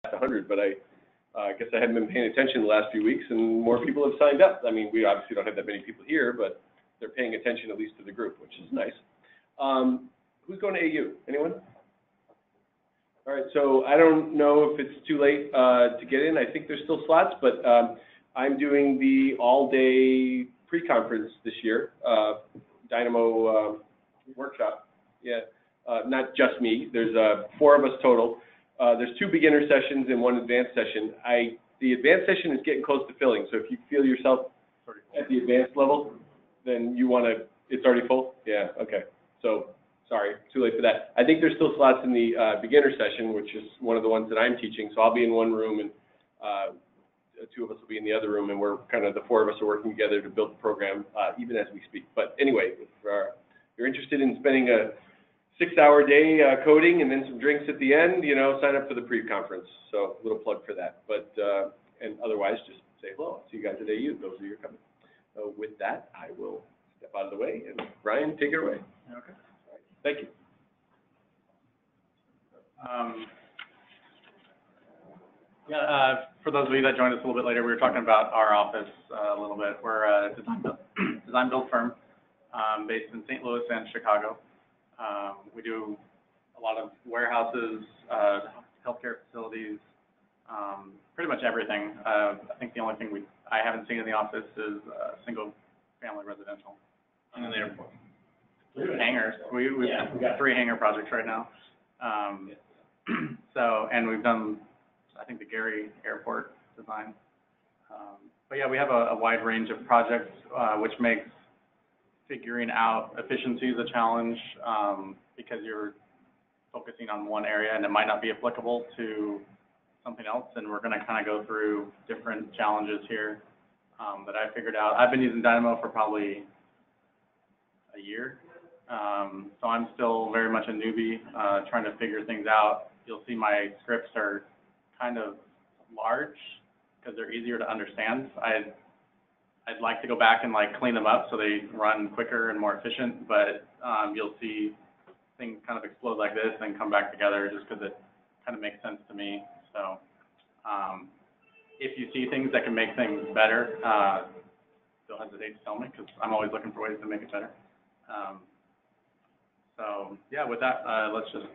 100, but I guess I haven't been paying attention the last few weeks, and more people have signed up. I mean, we obviously don't have that many people here, but they're paying attention at least to the group, which is nice. Who's going to AU? Anyone? All right, so I don't know if it's too late to get in. I think there's still slots, but I'm doing the all-day pre-conference this year, Dynamo workshop. Yeah, not just me. There's 4 of us total. There's 2 beginner sessions and 1 advanced session. The advanced session is getting close to filling, so if you feel yourself at the advanced level, then you want to, it's already full? Yeah, okay. So, sorry, too late for that. I think there's still slots in the beginner session, which is one of the ones that I'm teaching, so I'll be in one room and 2 of us will be in the other room, and we're kind of, the 4 of us are working together to build the program even as we speak. But anyway, if you're interested in spending a 6-hour day coding and then some drinks at the end, you know, sign up for the pre-conference. So a little plug for that. But, and otherwise, just say hello. I'll see you guys at AU, those of you who are coming. So with that, I will step out of the way, and Brian, take it away. Okay. All right. Thank you. For those of you that joined us a little bit later, we were talking about our office a little bit. We're a design build firm based in St. Louis and Chicago. We do a lot of warehouses, healthcare facilities, pretty much everything. I think the only thing I haven't seen in the office is single-family residential. And then the airport. Hangars. We've got 3 hangar projects right now. So, and we've done, I think, the Gary Airport design. But yeah, we have a wide range of projects, which makes figuring out efficiencies a challenge because you're focusing on one area and it might not be applicable to something else. And we're going to kind of go through different challenges here that I figured out. I've been using Dynamo for probably a year. So I'm still very much a newbie trying to figure things out. You'll see my scripts are kind of large because they're easier to understand. I'd like to go back and like clean them up so they run quicker and more efficient, but you'll see things kind of explode like this and come back together just because it kind of makes sense to me. So if you see things that can make things better, don't hesitate to tell me because I'm always looking for ways to make it better. So yeah, with that, let's just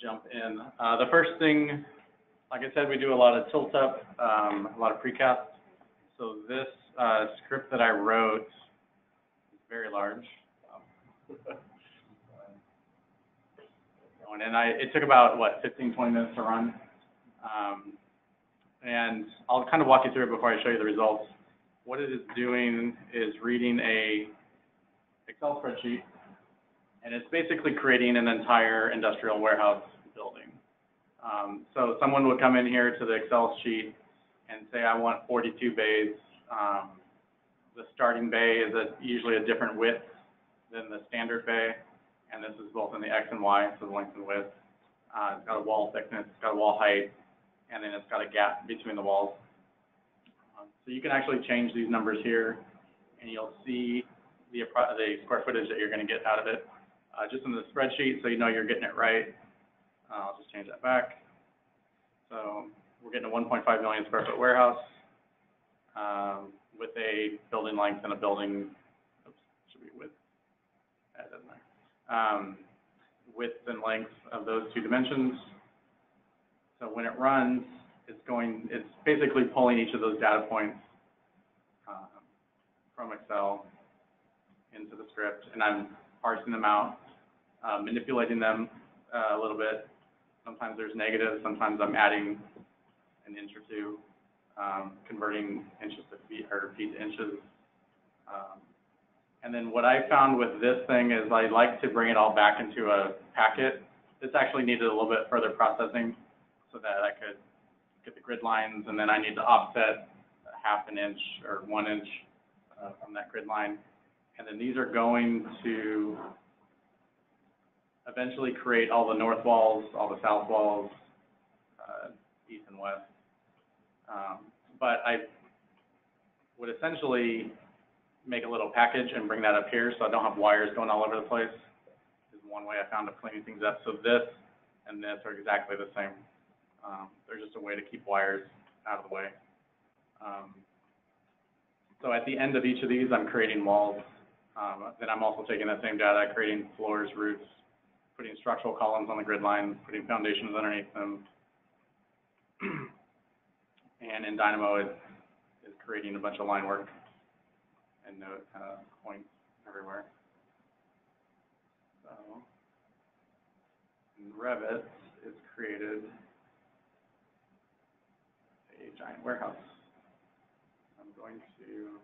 jump in. The first thing, like I said, we do a lot of tilt up, a lot of precast. So this script that I wrote is very large. And it took about, what, 15, 20 minutes to run. And I'll kind of walk you through it before I show you the results. What it is doing is reading a Excel spreadsheet, and it's basically creating an entire industrial warehouse building. So someone would come in here to the Excel sheet and say, I want 42 bays. The starting bay is usually a different width than the standard bay, and this is both in the X and Y, so the length and width. It's got a wall thickness, it's got a wall height, and then it's got a gap between the walls. So you can actually change these numbers here, and you'll see the square footage that you're going to get out of it just in the spreadsheet, so you know you're getting it right. I'll just change that back. So we're getting a 1.5 million square foot warehouse with a building length and a building, oops, should be width. That doesn't matter. Width and length of those 2 dimensions. So when it runs, it's basically pulling each of those data points from Excel into the script, and I'm parsing them out, manipulating them a little bit. Sometimes there's negatives, sometimes I'm adding an inch or 2, converting inches to feet or feet to inches. And then what I found with this thing is I like to bring it all back into a packet. This actually needed a little bit further processing so that I could get the grid lines, and then I need to offset ½ an inch or 1 inch from that grid line. And then these are going to eventually create all the north walls, all the south walls, east and west. But I would essentially make a little package and bring that up here so I don't have wires going all over the place. This is one way I found of cleaning things up. So this and this are exactly the same They're just a way to keep wires out of the way. So at the end of each of these, I'm creating walls. Then I'm also taking that same data, creating floors, roofs, putting structural columns on the grid line, putting foundations underneath them. And in Dynamo, it is creating a bunch of line work and note points everywhere. So in Revit, it's created a giant warehouse. I'm going to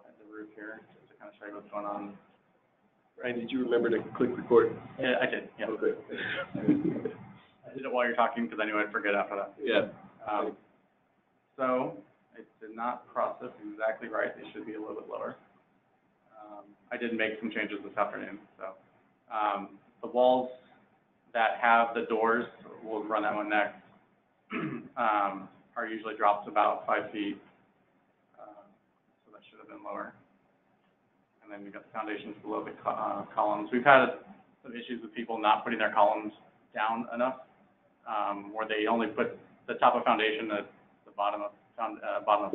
add the roof here just to kind of show you what's going on. Ryan, did you remember to click record? Yeah, I did. Yeah. Okay. I did it while you're talking because I knew I'd forget after that. Yeah. So it did not process exactly right. They should be a little bit lower. I did make some changes this afternoon. So the walls that have the doors, we'll run that one next, are usually dropped about 5 feet. So that should have been lower. And then we've got the foundations below the columns. We've had some issues with people not putting their columns down enough, where they only put the top of foundation at the bottom of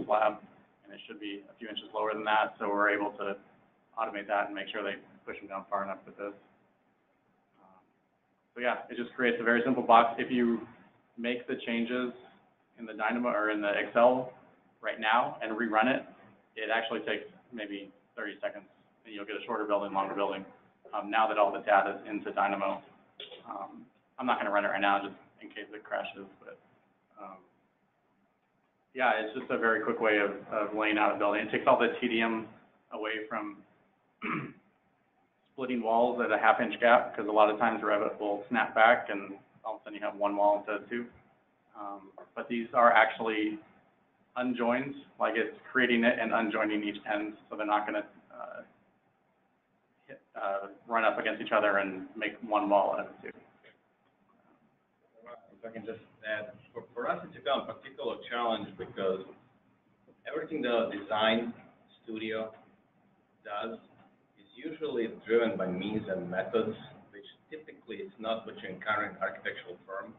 slab, and it should be a few inches lower than that. So we're able to automate that and make sure they push them down far enough with this. So yeah, it just creates a very simple box. If you make the changes in the Dynamo or in the Excel right now and rerun it, it actually takes maybe 30 seconds, and you'll get a shorter building, longer building. Now that all the data is into Dynamo, I'm not going to run it right now just in case it crashes, but yeah, it's just a very quick way of laying out a building. It takes all the tedium away from splitting walls at a half-inch gap, because a lot of times Revit will snap back and all of a sudden you have one wall instead of two. But these are actually unjoined, like it's creating it and unjoining each end, so they're not going to run up against each other and make one wall out of two. If I can just add, for us it's a particular challenge because everything the design studio does is usually driven by means and methods, which typically is not what you encounter in architectural firm.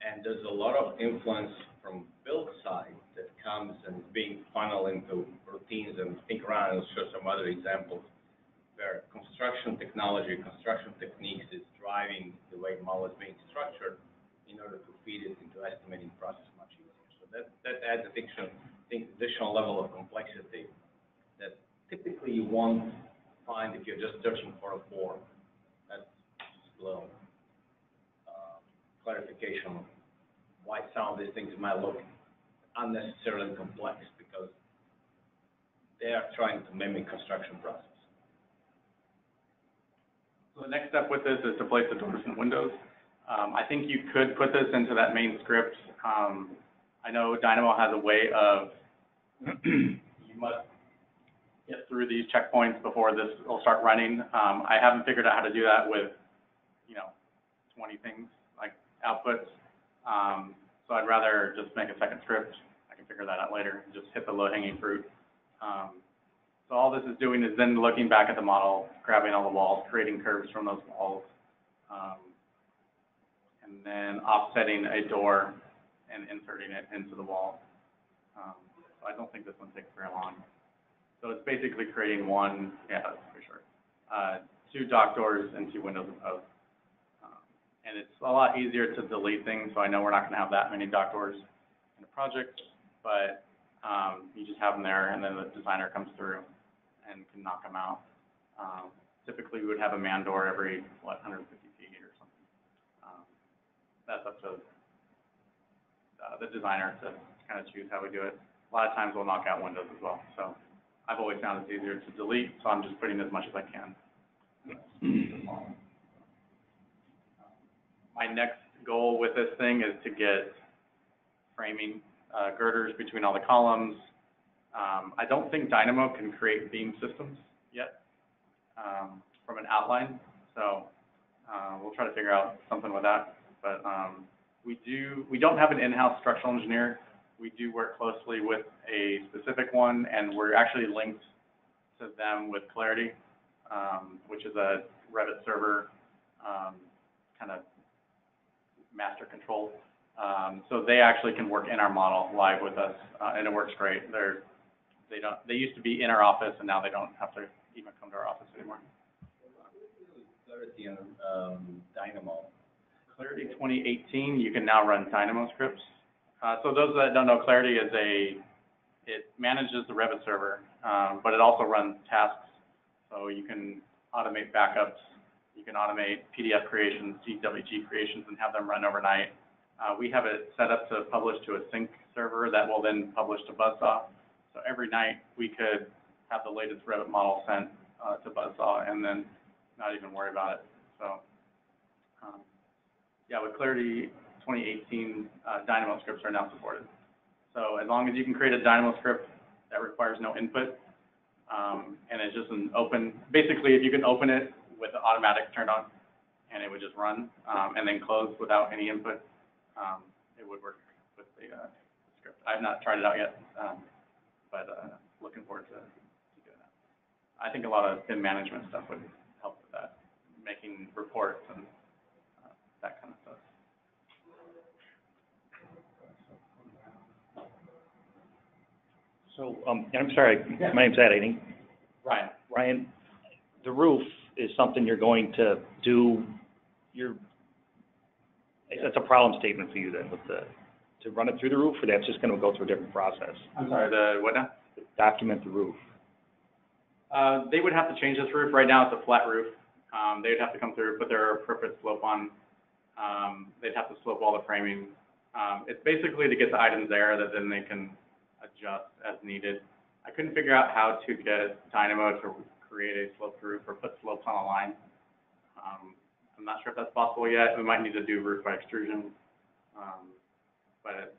And there's a lot of influence from build side that comes and being funneled into routines, and think around and show some other examples where construction technology, construction techniques is driving the way model is being structured in order to feed it into estimating process much easier. So that adds additional level of complexity that typically you won't find if you're just searching for a form. That's just a little clarification of why some of these things might look unnecessarily complex, because they are trying to mimic construction process. So the next step with this is to place the doors and windows. I think you could put this into that main script. I know Dynamo has a way of, you must get through these checkpoints before this will start running. I haven't figured out how to do that with, 20 things like outputs. So I'd rather just make a second script. I can figure that out later and just hit the low-hanging fruit. So all this is doing is then looking back at the model, grabbing all the walls, creating curves from those walls, and then offsetting a door and inserting it into the wall. So I don't think this one takes very long. So it's basically creating one, yeah, that's pretty short, 2 dock doors and 2 windows above. And it's a lot easier to delete things, so I know we're not going to have that many dock doors in a project, but you just have them there, and then the designer comes through and can knock them out. Typically, we would have a man door every, 150 feet or something. That's up to the designer to kind of choose how we do it. A lot of times, we'll knock out windows as well. So I've always found it's easier to delete, so I'm just putting as much as I can. My next goal with this thing is to get framing, girders between all the columns. I don't think Dynamo can create beam systems yet from an outline, so we'll try to figure out something with that. But we don't have an in-house structural engineer. We do work closely with a specific one, and we're actually linked to them with Clarity. which is a Revit server, kind of master control. So they actually can work in our model live with us, and it works great. They used to be in our office, and now they don't have to even come to our office anymore. Clarity and Dynamo. Clarity 2018, you can now run Dynamo scripts. So those that don't know, Clarity is it manages the Revit server, but it also runs tasks. So you can automate backups, you can automate PDF creations, DWG creations, and have them run overnight. We have it set up to publish to a sync server that will then publish to Buzzsaw. So every night we could have the latest Revit model sent to Buzzsaw and then not even worry about it. So yeah, with Clarity 2018, Dynamo scripts are now supported. So as long as you can create a Dynamo script that requires no input, and it's just an open, basically if you can open it with the automatic turned on, and it would just run, and then close without any input, it would work with the script. I've not tried it out yet, but looking forward to doing that. I think a lot of BIM management stuff would help with that, making reports and that kind of stuff. So, I'm sorry, my name's Ed. Ryan. Ryan, the roof is something you're going to do, that's a problem statement for you then, to run it through the roof, or that's just gonna go through a different process? I'm sorry, the what now? Document the roof. They would have to change this roof. Right now it's a flat roof. They would have to come through, put their appropriate slope on. They'd have to slope all the framing. It's basically to get the items there that then they can adjust as needed. I couldn't figure out how to get Dynamo to create a sloped roof or put slopes on a line. I'm not sure if that's possible yet. We might need to do roof by extrusion. But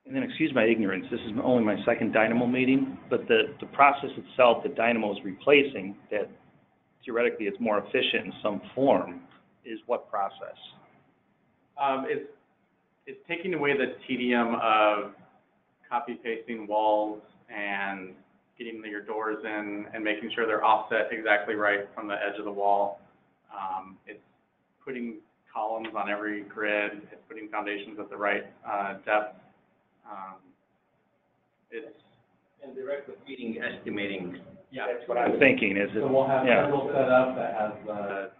And then, excuse my ignorance, this is only my second Dynamo meeting, but the process itself that Dynamo is replacing, that theoretically it's more efficient in some form, is what process? It's taking away the tedium of copy pasting walls and getting your doors in and making sure they're offset exactly right from the edge of the wall. It's putting columns on every grid. It's putting foundations at the right depth. And direct feeding, estimating. Yeah. That's what I'm thinking, is it? So we'll have yeah. schedule set up that has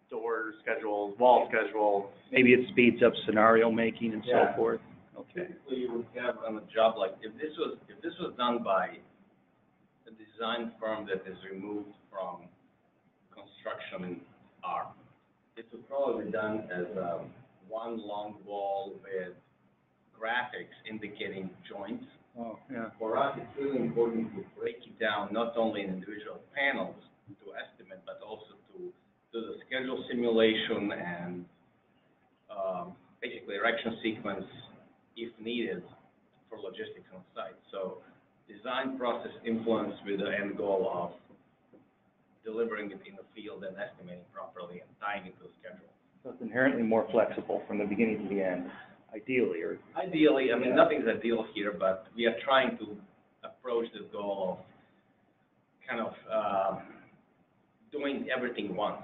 door schedules, wall schedules. Maybe it speeds up scenario making and Yeah. so forth? Okay. Typically, you would have on a job like, if this was done by a design firm that is removed from construction arm, it would probably be done as one long wall with graphics indicating joints. Oh, yeah. For us, it's really important to break it down, not only in individual panels to estimate, but also to do the schedule simulation and basically erection sequence if needed for logistics on site. So design process influence with the end goal of delivering it in the field and estimating properly and tying it to the schedule. So it's inherently more flexible from the beginning to the end, ideally, or? Ideally, I mean, nothing's ideal here, but we are trying to approach the goal of kind of doing everything once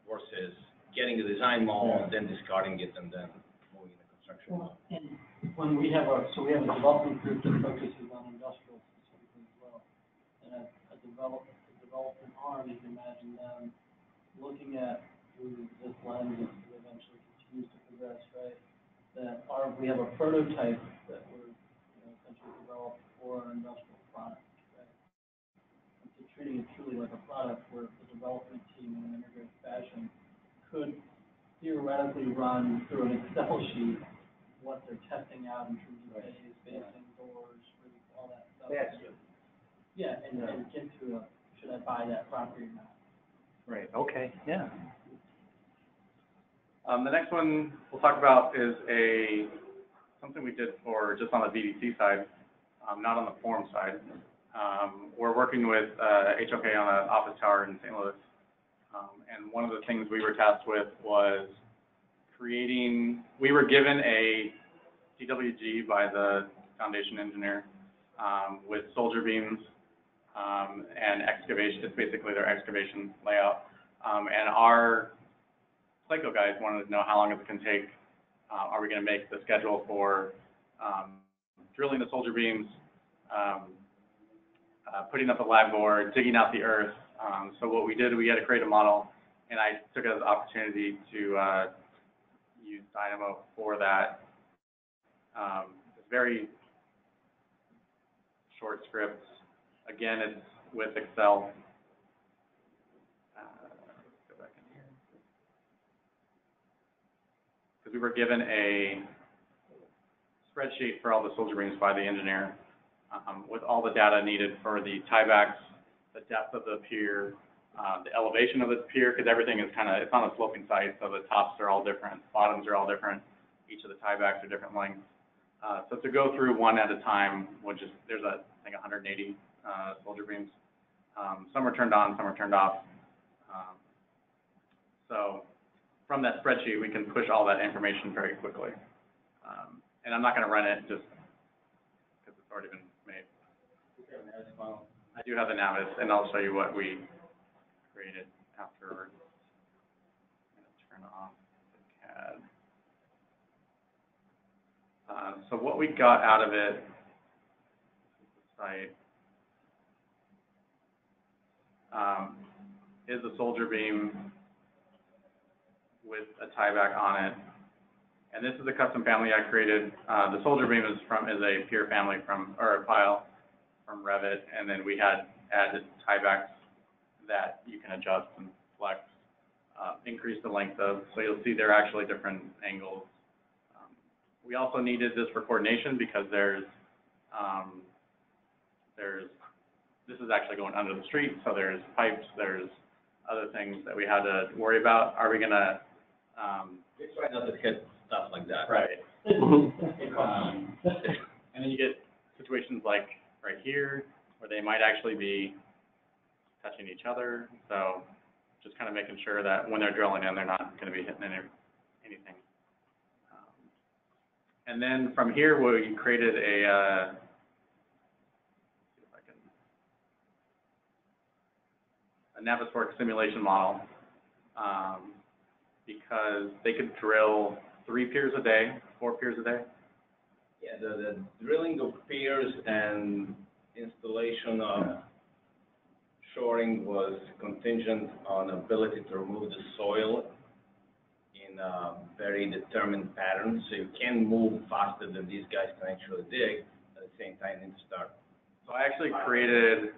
versus getting the design model, then discarding it, and then moving the construction model. And when we have a development group that focuses on industrial specifically as well, and a development arm, you can imagine them looking at through this lens as it eventually continues to progress, right? We have a prototype that we're essentially developed for an industrial product, right? And so treating it truly like a product where the development team in an integrated fashion could theoretically run through an Excel sheet what they're testing out in terms of spacing, doors, roof, all that stuff. That's good. Yeah, and get to should I buy that property or not? Right, okay, yeah. The next one we'll talk about is something we did for just on the VDC side, not on the forum side. We're working with HOK on an office tower in St. Louis. And one of the things we were tasked with was we were given a DWG by the foundation engineer with soldier beams and excavation. It's basically their excavation layout. And our Clayco guys wanted to know how long it's going to take. Are we going to make the schedule for drilling the soldier beams, putting up the lag board, digging out the earth. So what we did, we had to create a model, and I took it as an opportunity to use Dynamo for that. It's very short scripts. Again, it's with Excel. Let's go back in here. Because we were given a spreadsheet for all the soldier beams by the engineer, with all the data needed for the tiebacks, the depth of the pier, the elevation of the pier, because everything is it's on a sloping site, so the tops are all different, bottoms are all different, each of the tiebacks are different lengths. So to go through one at a time, there's I think 180 soldier beams. Some are turned on, some are turned off. So from that spreadsheet, we can push all that information very quickly. And I'm not going to run it just because it's already been made. I do have the Navis, and I'll show you what we created afterwards. I'm going to turn off the CAD. So what we got out of it, the site, is a soldier beam with a tieback on it. And this is a custom family I created. The soldier beam is a pier family or a pile from Revit, and then we had added tiebacks that you can adjust and flex, increase the length of. So you'll see they're actually different angles. We also needed this for coordination because this is actually going under the street, so there's pipes, there's other things that we had to worry about. Are we going to try not to hit stuff like that. Right. And then you get situations like right here where they might actually be touching each other. So just kind of making sure that when they're drilling in, they're not going to be hitting anything. And then from here, we created a Navisworks simulation model, because they could drill 3 piers a day, 4 piers a day. Yeah, the drilling of piers and installation of shoring was contingent on ability to remove the soil in a very determined pattern. So you can move faster than these guys can actually dig. At the same time, need to start. So I actually created,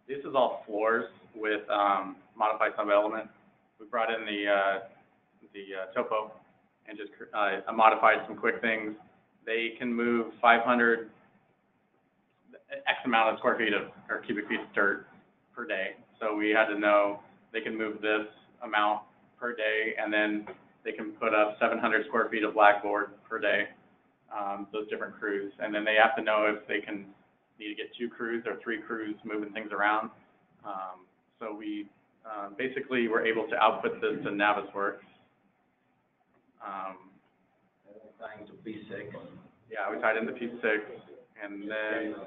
this is all floors with modified sub-element. We brought in the topo and just modified some quick things. They can move 500 X amount of square feet or cubic feet of dirt per day. So we had to know they can move this amount per day, and then they can put up 700 square feet of blackboard per day, those different crews. And then they have to know if they need to get 2 crews or 3 crews moving things around. So we basically were able to output this to Navisworks. Tying to P6. Yeah, we tied into P6, and then I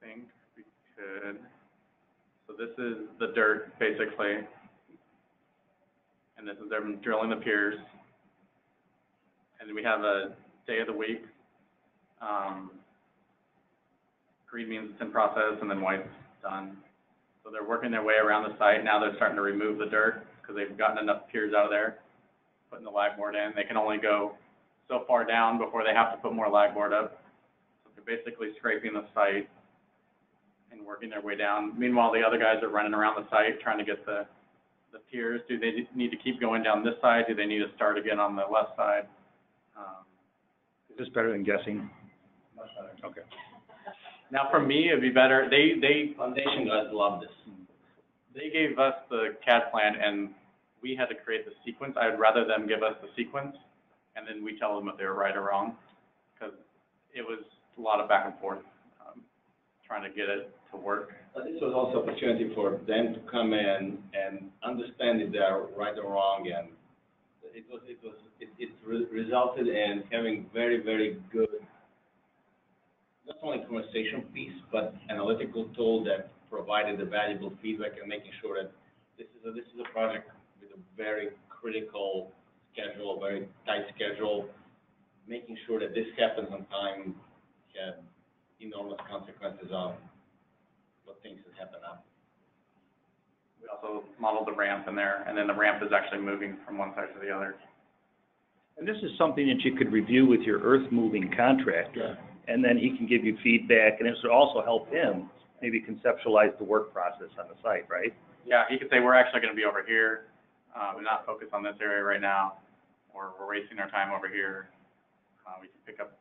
think we could. So this is the dirt, basically, and this is them drilling the piers. And then we have a day of the week. Green means it's in process, and then white's done. So they're working their way around the site. Now they're starting to remove the dirt because they've gotten enough piers out of there, putting the lag board in. They can only go so far down before they have to put more lag board up. So they're basically scraping the site and working their way down. Meanwhile, the other guys are running around the site trying to get the piers. Do they need to keep going down this side? Do they need to start again on the left side? Is this better than guessing? Much better. Okay. Now, for me, it'd be better. They Foundation guys love this. They gave us the CAD plan, and we had to create the sequence. I would rather them give us the sequence, and then we tell them if they were right or wrong, because it was a lot of back and forth trying to get it to work. But this was also opportunity for them to come in and understand if they're right or wrong, and it resulted in having very, very good not only conversation piece, but analytical tool that provided the valuable feedback and making sure that this is a project with a very critical schedule, very tight schedule. Making sure that this happens on time had enormous consequences on what things that happen after. We also modeled the ramp in there, and then the ramp is actually moving from one side to the other. And this is something that you could review with your earth-moving contractor. And then he can give you feedback, and it would also help him maybe conceptualize the work process on the site, right? Yeah, he could say, we're actually going to be over here, and not focus on this area right now, or we're wasting our time over here. We can pick up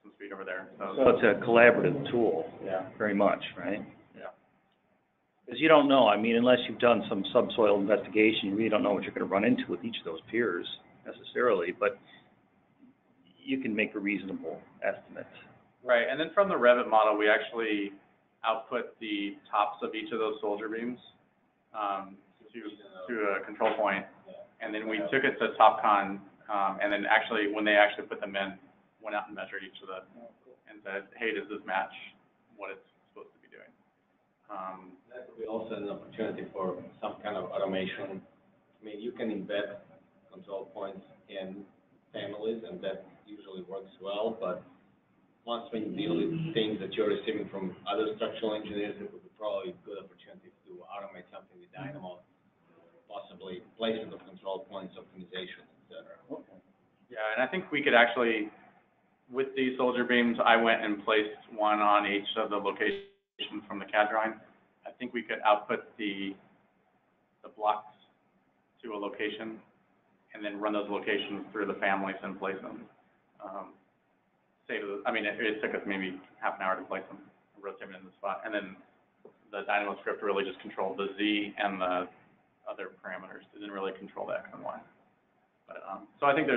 some speed over there. So it's a collaborative tool, very much, right? Yeah. Because you don't know, I mean, unless you've done some subsoil investigation, you really don't know what you're going to run into with each of those piers necessarily, but you can make a reasonable estimate. Right, and then from the Revit model, we actually output the tops of each of those soldier beams to a control point, and then we took it to TopCon, and then actually, when they actually put them in, went out and measured each of them and said, hey, does this match what it's supposed to be doing? That would be also an opportunity for some kind of automation. I mean, you can embed control points in families, and that usually works well, but once when you deal with things that you're receiving from other structural engineers, it would be probably a good opportunity to automate something with Dynamo, possibly placement of control points, optimization, et cetera. Okay. Yeah, and I think we could actually, with these soldier beams, I went and placed one on each of the locations from the CAD drawing. I think we could output the blocks to a location and then run those locations through the families and place them. It took us maybe half an hour to place them, rotate them in the spot, and then the Dynamo script really just controlled the Z and the other parameters. It didn't really control the X and Y. But, so I think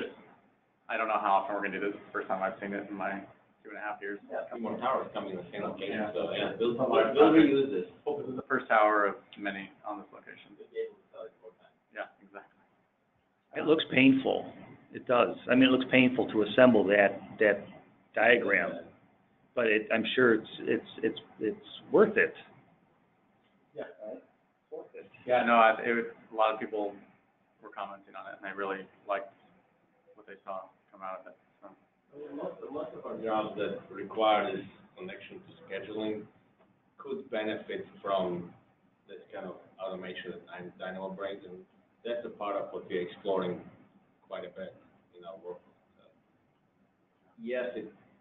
I don't know how often we're going to do this. It's the first time I've seen it in my 2.5 years. Yeah, a few more towers coming in the same location, so Yeah. we'll reuse this. This is the first tower of many on this location. Yeah, exactly. It looks painful. It does. I mean, it looks painful to assemble that diagram, but I'm sure it's worth it. Yeah. Right? Worth it. Yeah, no, a lot of people were commenting on it, and they really liked what they saw come out of it. So. Most of our jobs that require this connection to scheduling could benefit from this kind of automation that Dynamo brings, and that's a part of what we're exploring quite a bit in our work. Yes,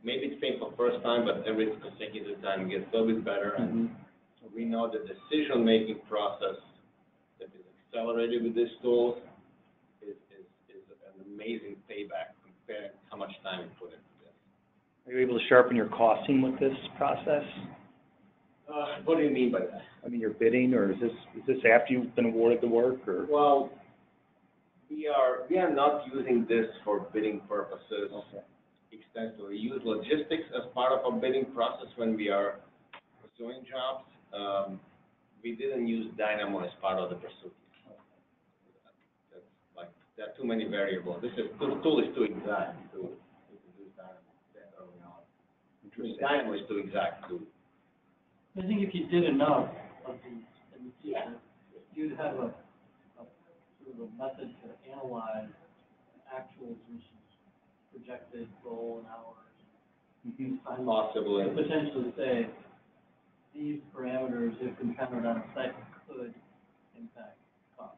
maybe it's painful first time, but every consecutive time it gets a little bit better, and we know the decision-making process that is accelerated with these tools is an amazing payback compared to how much time we put into this. Are you able to sharpen your costing with this process? What do you mean by that? I mean, your bidding, or is this after you've been awarded the work, or? Well, we are not using this for bidding purposes. Okay. Extensively. We use logistics as part of our bidding process when we are pursuing jobs. We didn't use Dynamo as part of the pursuit. That's there are too many variables. The tool is too exact to use Dynamo that early on. Dynamo is too exact to. I think if you did enough of these in the future, you'd have a sort of a method to analyze actual versus projected goal and hours. Possibly. To potentially say, these parameters, if encountered on a site, could impact cost.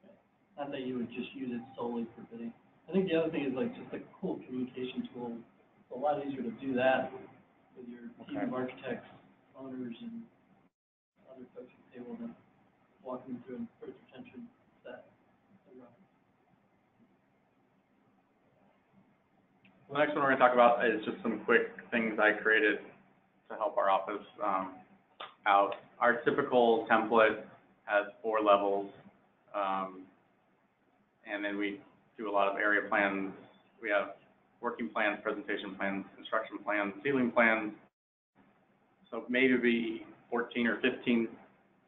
Okay. Not that you would just use it solely for bidding. I think the other thing is like just a cool communication tool. It's a lot easier to do that with your team of architects, owners, and other folks at the table than walking through a first retention set. The next one we're going to talk about is just some quick things I created to help our office out. Our typical template has 4 levels, and then we do a lot of area plans. We have working plans, presentation plans, construction plans, ceiling plans. So maybe 14 or 15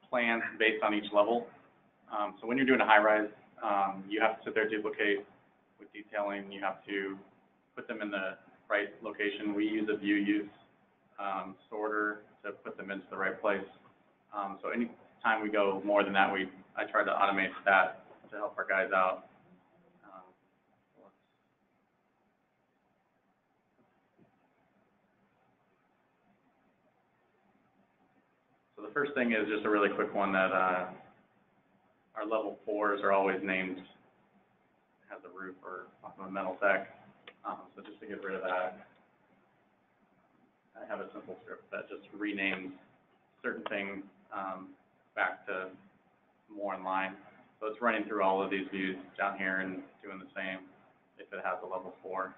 plans based on each level. So when you're doing a high-rise, you have to sit there, duplicate with detailing. You have to put them in the right location. We use a view use sorter to put them into the right place. So any time we go more than that, I try to automate that to help our guys out. So the first thing is just a really quick one that our level 4s are always named, has a roof or a metal deck. So just to get rid of that, I have a simple script that just renames certain things back to more in line. So it's running through all of these views down here and doing the same if it has a level 4.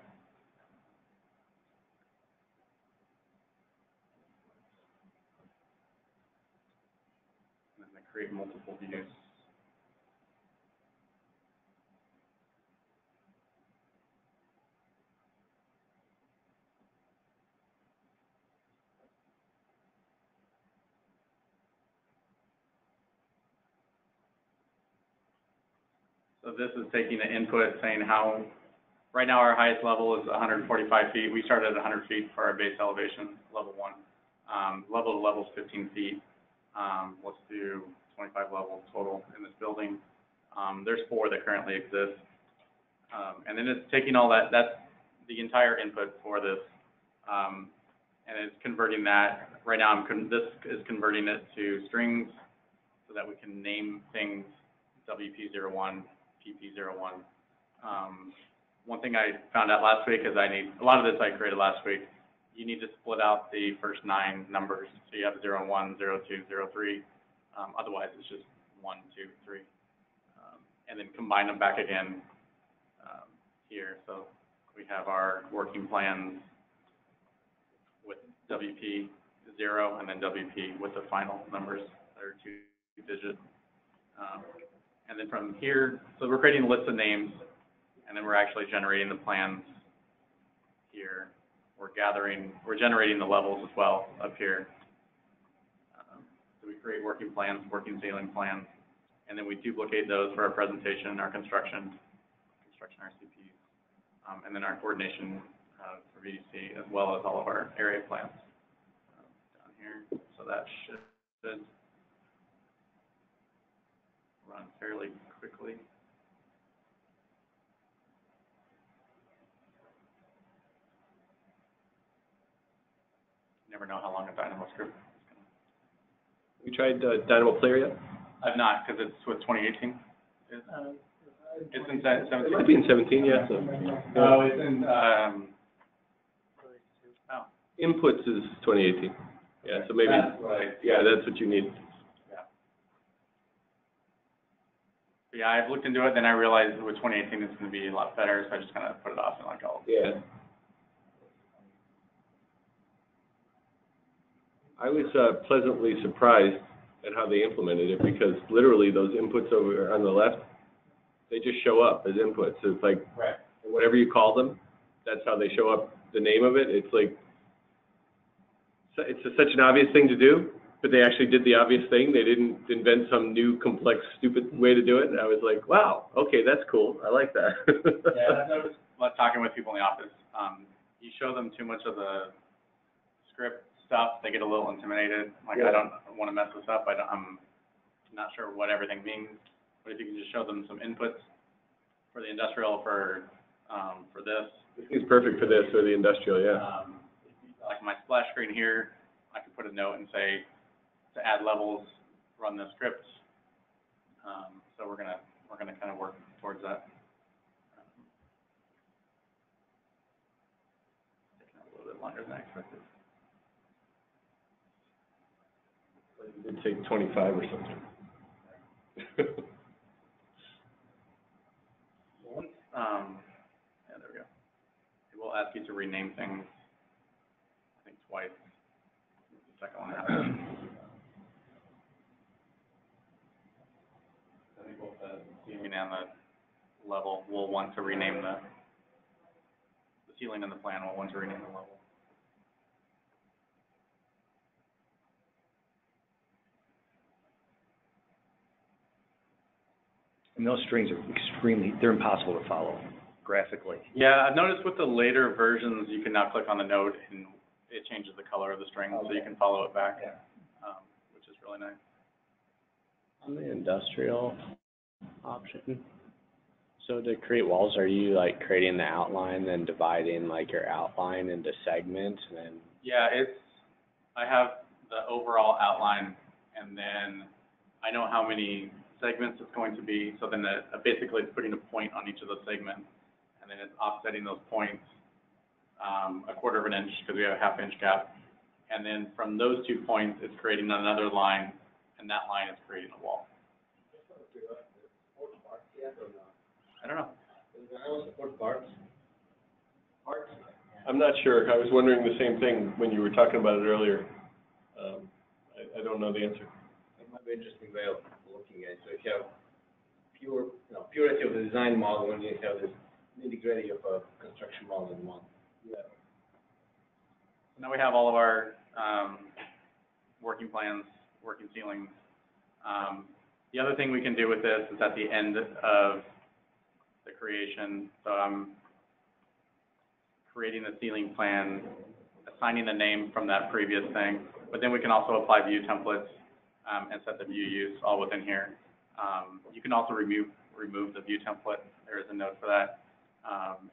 And then I create multiple views. So this is taking the input, saying how, right now our highest level is 145 feet. We started at 100 feet for our base elevation, level 1. Level to level is 15 feet. Let's do 25 levels total in this building. There's 4 that currently exist. And then it's taking all that, that's the entire input for this, and it's converting that. Right now, this is converting it to strings so that we can name things WP01, PP01. One thing I found out last week is a lot of this I created last week. You need to split out the first 9 numbers. So you have 01, 02, 03. Otherwise, it's just 1, 2, 3. And then combine them back again here. So we have our working plans with WP0 and then WP with the final numbers that are 2-digit. And then from here, so we're creating a list of names, and then we're actually generating the plans here. We're generating the levels as well up here. So we create working plans, working ceiling plans, and then we duplicate those for our presentation, our construction RCPs, and then our coordination for VDC, as well as all of our area plans down here. So that should run fairly quickly. You never know how long a Dynamo script is going to. You tried Dynamo Player yet? I've not, because it's with 2018. It's in 17. It might be in 17, yeah. So. Oh, it's in, Inputs is 2018. Yeah, so maybe, that's what you need. Yeah, I've looked into it, then I realized with 2018 it's going to be a lot better, so I just kind of put it off and like, Yeah. I was pleasantly surprised at how they implemented it, because literally those inputs over on the left, they just show up as inputs. It's like, whatever you call them, that's how they show up, the name of it. It's like, it's such an obvious thing to do, but they actually did the obvious thing. They didn't invent some new, complex, stupid way to do it. And I was like, wow, okay, that's cool. I like that. Yeah, I noticed talking with people in the office. You show them too much of the script stuff, they get a little intimidated. Like, I don't want to mess this up. I'm not sure what everything means. But if you can just show them some inputs for the industrial, for this. It's perfect for this or the industrial, yeah. Like my splash screen here, I can put a note and say, to add levels, run the script. So we're gonna kind of work towards that. Taking a little bit longer than I expected. It did take 25 or something. Yeah, there we go. It will ask you to rename things, I think twice. The second one happened. I think both the ceiling and the level will want to rename the ceiling and the plan will want to rename the level. And those strings are they're impossible to follow graphically. Yeah, I've noticed with the later versions, you can now click on the node and it changes the color of the string, so you can follow it back, which is really nice. On the industrial option, so to create walls, are you like creating the outline, then dividing like your outline into segments, and then? Yeah, I have the overall outline, and then I know how many segments it's going to be, so then basically it's putting a point on each of those segments, and then it's offsetting those points a quarter of an inch, because we have a half-inch gap. And then from those 2 points, it's creating another line, and that line is creating a wall. I don't know. Does Dynamo support parts? I'm not sure. I was wondering the same thing when you were talking about it earlier. I don't know the answer. It might be an interesting way of looking at it. So if you have purity of the design model, when you have this nitty-gritty of a construction model in one. Yeah. Now we have all of our working plans, working ceilings. The other thing we can do with this is at the end of the creation, so I'm creating the ceiling plan, assigning the name from that previous thing, but then we can also apply view templates and set the view use all within here. You can also remove the view template. There is a note for that.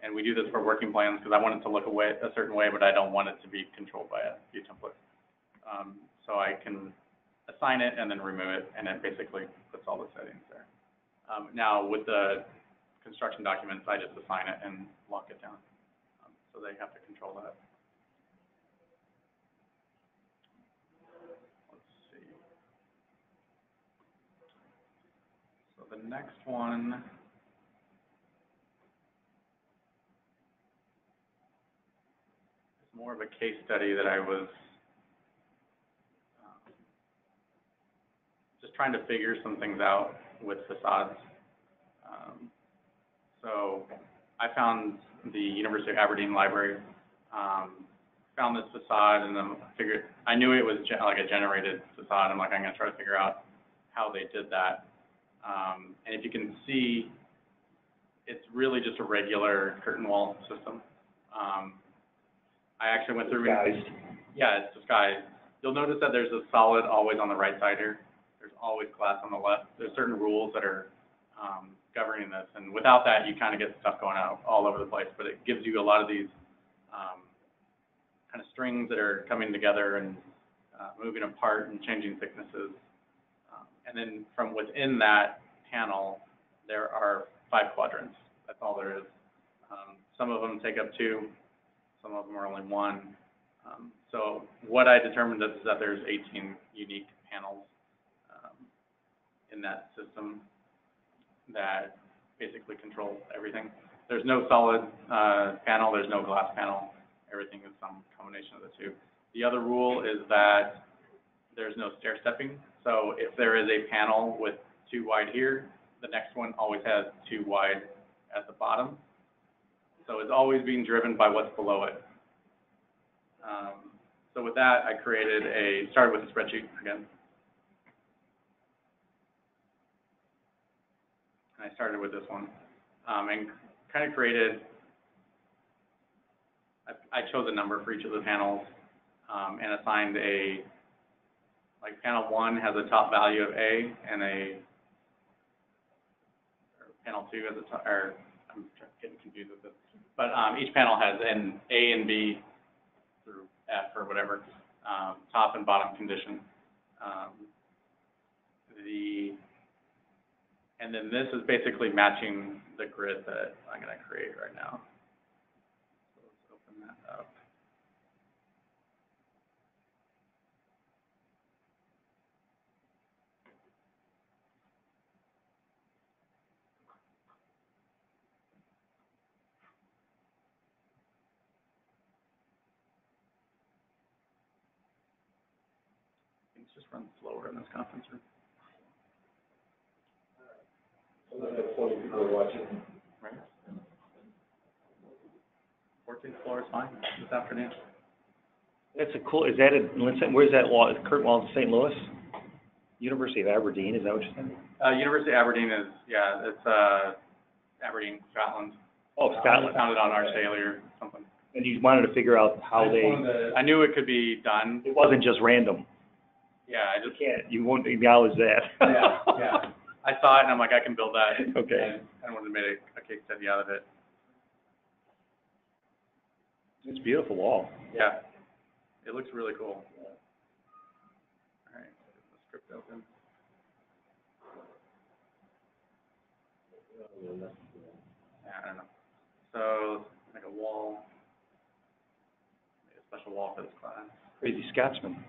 And we do this for working plans because I want it to look a certain way, but I don't want it to be controlled by a view template. So I can assign it and then remove it, and it basically puts all the settings there. Now with the construction documents, I just assign it and lock it down. So they have to control that. Let's see. So the next one is more of a case study that I was just trying to figure some things out with facades. So I found the University of Aberdeen Library, found this facade, and then I knew it was like a generated facade. I'm like, I'm going to try to figure out how they did that. And if you can see, it's really just a regular curtain wall system. I actually went through. Disguised. Yeah, it's disguised. You'll notice that there's a solid always on the right side here. There's always glass on the left. There's certain rules that are governing this, and without that, you kind of get stuff going out all over the place. But it gives you a lot of these kind of strings that are coming together and moving apart and changing thicknesses. And then from within that panel, there are 5 quadrants. That's all there is. Some of them take up 2. Some of them are only 1. So what I determined is that there's 18 unique panels in that system that basically control everything. There's no solid panel, there's no glass panel. Everything is some combination of the 2. The other rule is that there's no stair stepping. So if there is a panel with 2 wide here, the next one always has 2 wide at the bottom. So it's always being driven by what's below it. So with that, I started with a spreadsheet again. I started with this one, and kind of created, I chose a number for each of the panels, and assigned like panel 1 has a top value of A, and panel 2 has a top, I'm getting confused with this, but each panel has an A and B through F or whatever, top and bottom condition. And then this is basically matching the grid that I'm going to create right now. So let's open that up. Things just run slower in this conference room. That's 20 people are watching. Right. 14th floor is fine this afternoon. That's a cool, is that where's that wall, curtain wall in St. Louis? University of Aberdeen, is that what you're saying? University of Aberdeen is, it's Aberdeen, Scotland. Oh, Scotland. Founded on our sailor or something. And you wanted to figure out how I knew it could be done. it wasn't just random. Yeah, I You just, can't, you won't acknowledge that. yeah. I saw it and I'm like, I can build that. Okay. And I wanted to make a case study out of it. It's a beautiful wall. Yeah. It looks really cool. All right, get the script open. Yeah, I don't know. So, make a wall. Make a special wall for this class. Crazy Scotsman.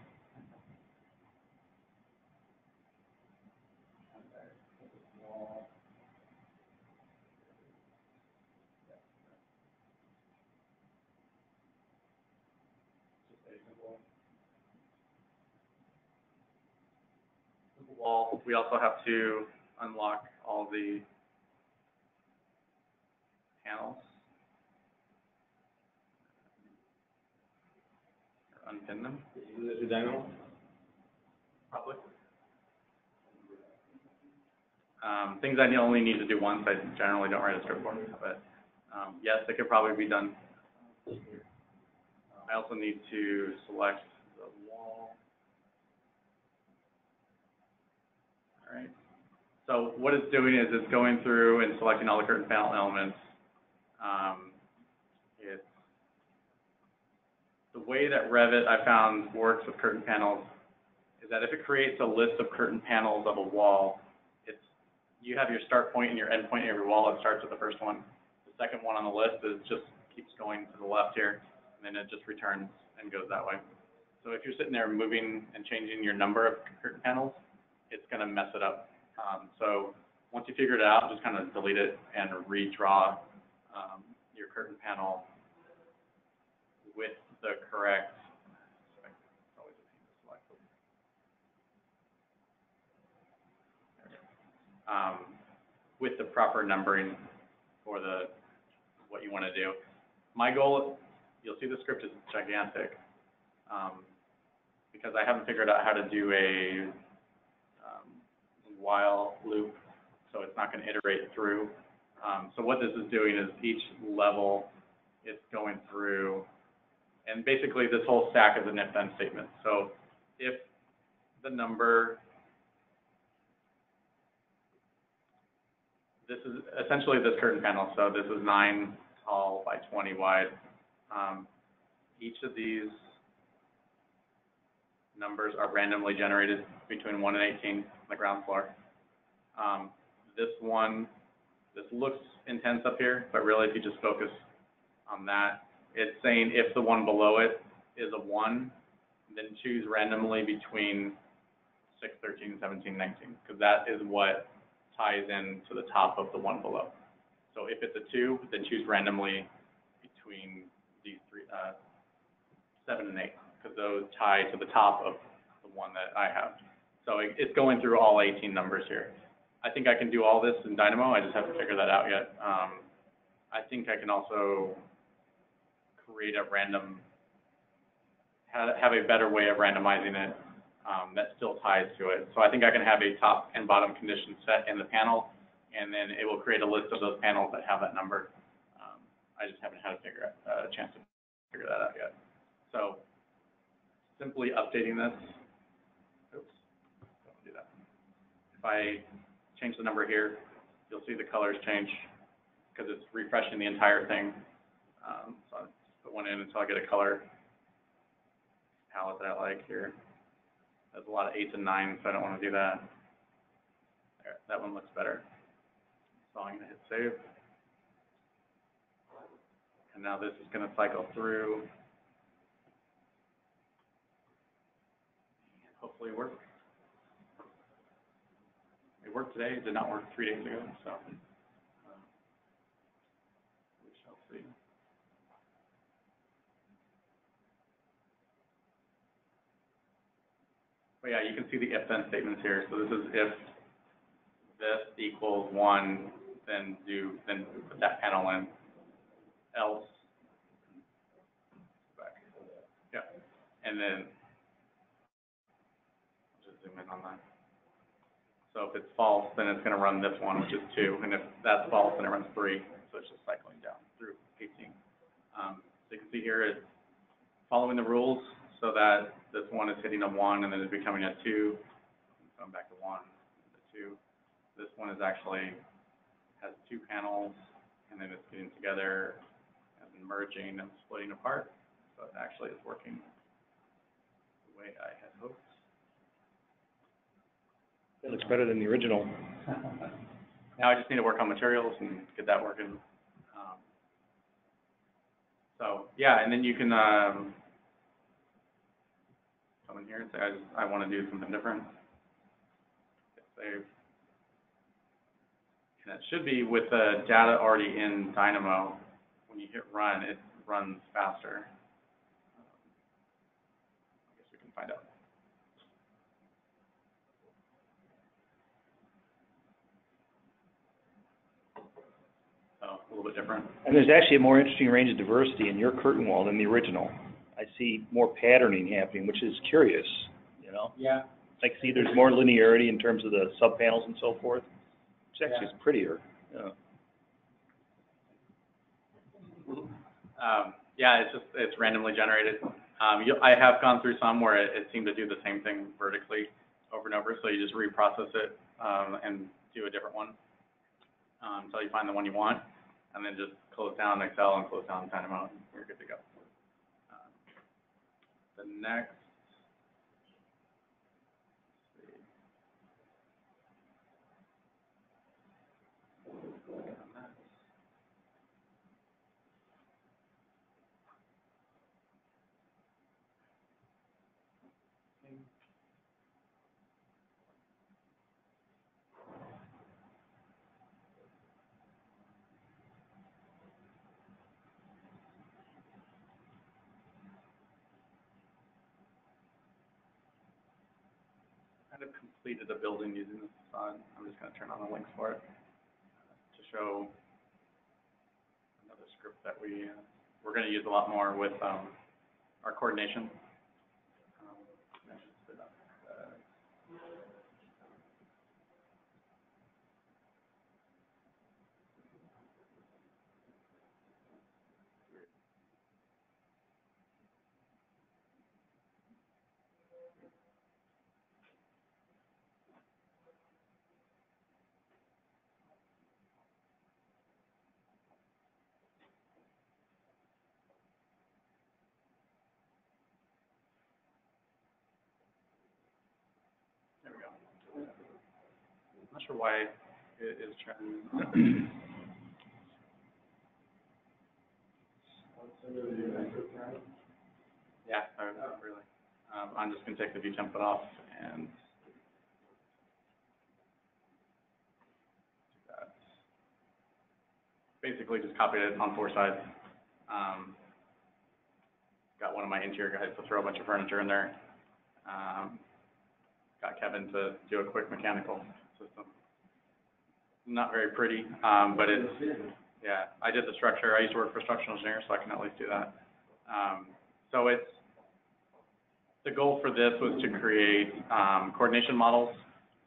Wall. We also have to unlock all the panels. Or unpin them. Is it Dynamo? Probably. Things I only need to do once, I generally don't write a script for, but yes, it could probably be done. I also need to select the wall. All right. So what it's doing is it's going through and selecting all the curtain panel elements. It's the way that Revit I found works with curtain panels is that if it creates a list of curtain panels of a wall, you have your start point and your end point of your wall. It starts with the first one. The second one on the list is just keeps going to the left here, and then it just returns and goes that way. So if you're sitting there moving and changing your number of curtain panels, it's going to mess it up. So once you figure it out, just kind of delete it and redraw your curtain panel with the correct. With the proper numbering for what you want to do. My goal, you'll see the script is gigantic because I haven't figured out how to do a while loop, so it's not going to iterate through. So what this is doing is each level it's going through, and basically this whole stack is an if-then statement. So if the number, this is essentially this curtain panel. So this is 9 tall by 20 wide. Each of these numbers are randomly generated between 1 and 18 on the ground floor. This looks intense up here, but really if you just focus on that, it's saying if the one below it is a 1, then choose randomly between 6, 13, 17, 19, because that is what ties in to the top of the one below. So if it's a 2, then choose randomly between these three, 7 and 8, because those tie to the top of the one that I have. So it's going through all 18 numbers here. I think I can do all this in Dynamo. I just haven't figured that out yet. I think I can also create a random, have a better way of randomizing it that still ties to it. So I think I can have a top and bottom condition set in the panel, and then it will create a list of those panels that have that number. I just haven't had a chance to figure that out yet. So simply updating this. Oops, don't do that. If I change the number here, you'll see the colors change because it's refreshing the entire thing. So I'll just put one in until I get a color palette that I like here. There's a lot of 8s and 9s, so I don't want to do that. There, that one looks better. So I'm going to hit save. And now this is going to cycle through. And hopefully work. It worked today. It did not work 3 days ago, so we shall see. But yeah, you can see the if-then statements here. So this is if this equals 1, then put that panel in. Else, back. Yeah, and then just zoom in on that. So if it's false, then it's going to run this one, which is 2, and if that's false, then it runs 3. So it's just cycling down through 18. So you can see here it's following the rules so that this one is hitting a 1 and then it's becoming a 2, going back to 1, to 2. This one is actually has 2 panels and then it's getting together and then merging and splitting apart. So it actually is working the way I had hoped. It looks better than the original. Now I just need to work on materials and get that working. So yeah, and then you can come in here and say I want to do something different. Hit save. And it should be with the data already in Dynamo. When you hit run, it runs faster. I guess we can find out. So a little bit different. And there's actually a more interesting range of diversity in your curtain wall than the original. I see more patterning happening, which is curious, you know? Yeah. I see there's more linearity in terms of the subpanels and so forth, which actually is prettier. Yeah. Yeah, it's randomly generated. I have gone through some where it seemed to do the same thing vertically over and over, so you just reprocess it and do a different one until you find the one you want, and then just close down Excel and close down Dynamo, and you're good to go. The next, kind of completed a building using this facade. I'm just going to turn on the links for it to show another script that we're going to use a lot more with our coordination. There we go. I'm not sure why it is trying. Yeah, really. I'm just going to take the view template off and do that. Basically, just copied it on 4 sides. Got one of my interior guys to throw a bunch of furniture in there. Got Kevin to do a quick mechanical system. Not very pretty, but it's, yeah, I did the structure. I used to work for a structural engineer, so I can at least do that. So the goal for this was to create coordination models.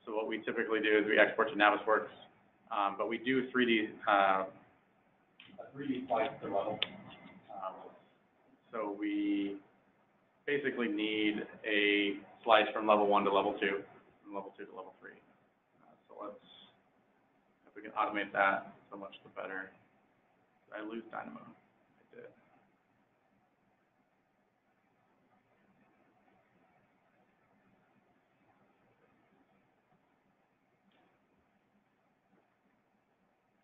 So what we typically do is we export to Navisworks, but we do 3D slice to level. So we basically need a slice from level 1 to level 2, and level 2 to level 3. So if we can automate that, so much the better. Did I lose Dynamo? I did.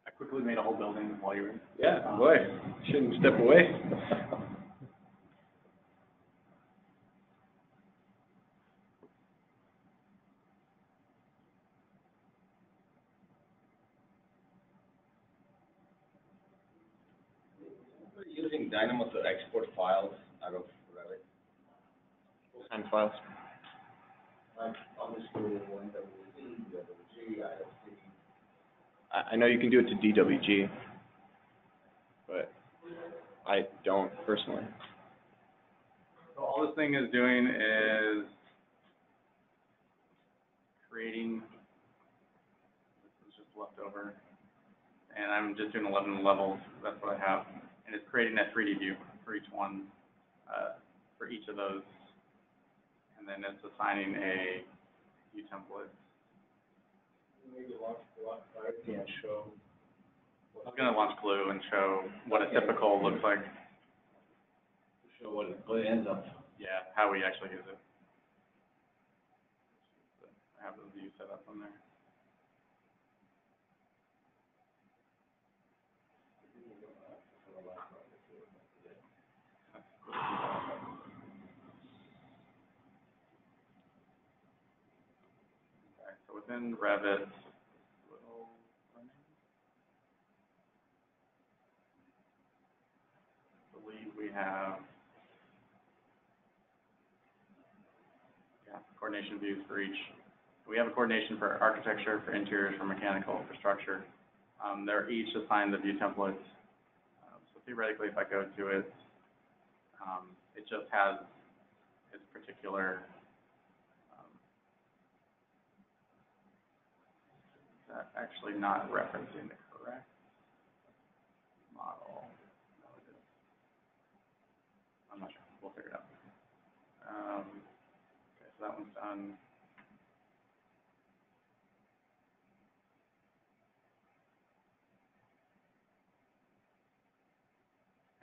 I quickly made a whole building while you were. Yeah, boy, shouldn't step away. We're using Dynamo to export files out of Revit. What kind of files? Like obviously one WC, DWG, IFC. I know you can do it to DWG, but I don't personally. So all this thing is doing is creating, this is just leftover, and I'm just doing 11 levels, that's what I have, and it's creating that 3D view. for each one, for each of those. And then it's assigning a view template. Maybe launch clarity and show. I was going to launch Glue and show what a typical looks like. Show what it ends up. Yeah, how we actually use it. I have the view set up on there. Okay, so within Revit, little running. I believe we have coordination views for each. We have a coordination for architecture, for interiors, for mechanical, for structure. They're each assigned the view templates. So theoretically, if I go to it, it just has its particular that's actually not referencing the correct model. No, it is. I'm not sure. We'll figure it out. Okay, so that one's done.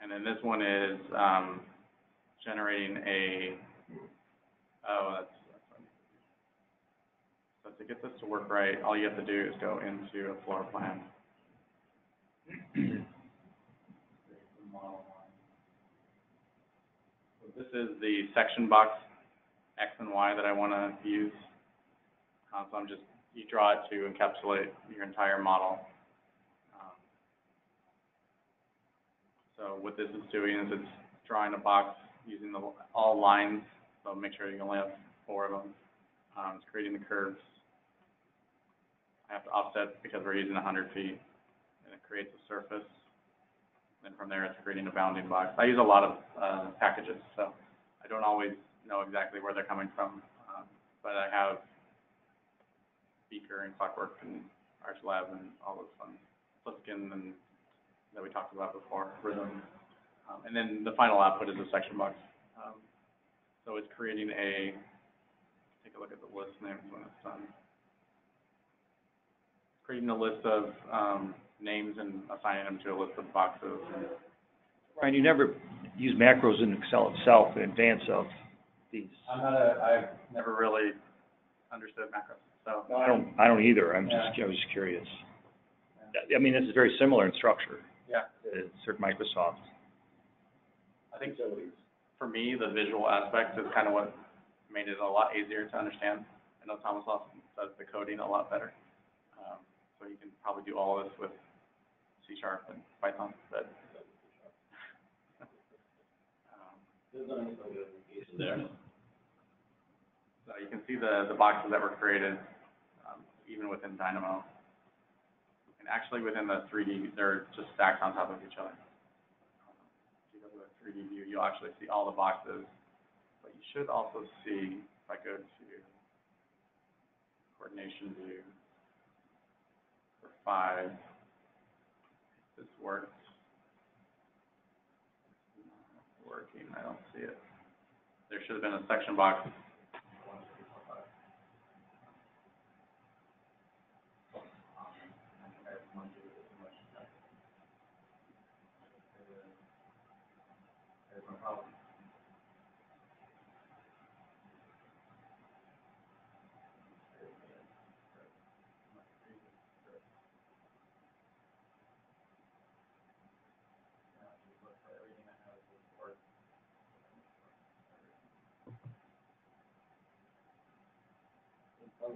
And then this one is generating a, that's funny. So to get this to work right, all you have to do is go into a floor plan. So this is the section box X and Y that I want to use. So you draw it to encapsulate your entire model. So what this is doing is it's drawing a box using all lines, so make sure you only have 4 of them. It's creating the curves. I have to offset because we're using 100 feet, and it creates a surface. Then from there, it's creating a bounding box. I use a lot of packages, so I don't always know exactly where they're coming from, but I have Beaker and Clockwork and ArchLab and all those fun Pliskin and that we talked about before, Rhythm. And then the final output is a section box. So it's creating take a look at the list names when it's done. Creating a list of names and assigning them to a list of boxes. Ryan, you never use macros in Excel itself in advance of these. I've never really understood macros, so. No, I don't either. I was just curious. I mean, this is very similar in structure. Yeah. To certain Microsoft. I think for me, the visual aspect is kind of what made it a lot easier to understand. I know Thomas Lawson does the coding a lot better, so you can probably do all of this with C# and Python. But there. So you can see the boxes that were created, even within Dynamo. And actually within the 3D, they're just stacked on top of each other. If you go to the 3D view, you'll actually see all the boxes. But you should also see, if I go to coordination view for 5, this works. It's not working, I don't see it. There should have been a section box.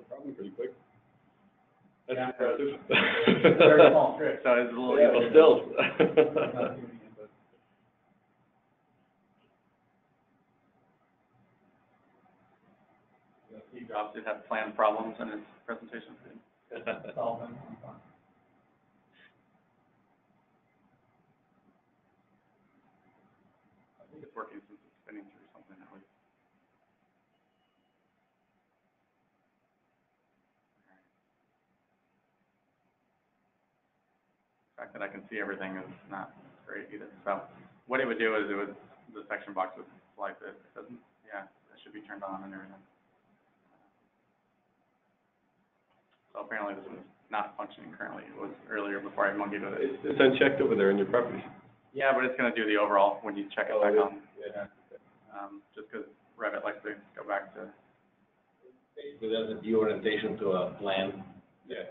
Probably pretty quick. That's Yeah. impressive. Very small script, so it's a little Yeah, easier. but still. Steve Jobs did have planned problems in his presentation. Solve them. I think it's working since it's spinning through something at least. fact that I can see everything is not great either. So what it would do is the section box would slice it. It doesn't, yeah, it should be turned on and everything. So apparently this is not functioning currently. It was earlier before I monkeyed with it. It's unchecked over there in your properties. Yeah, but it's gonna do the overall when you check it back on. Yeah. Just because Revit likes to go back to. Basically, there's a view orientation to a plan. Yeah.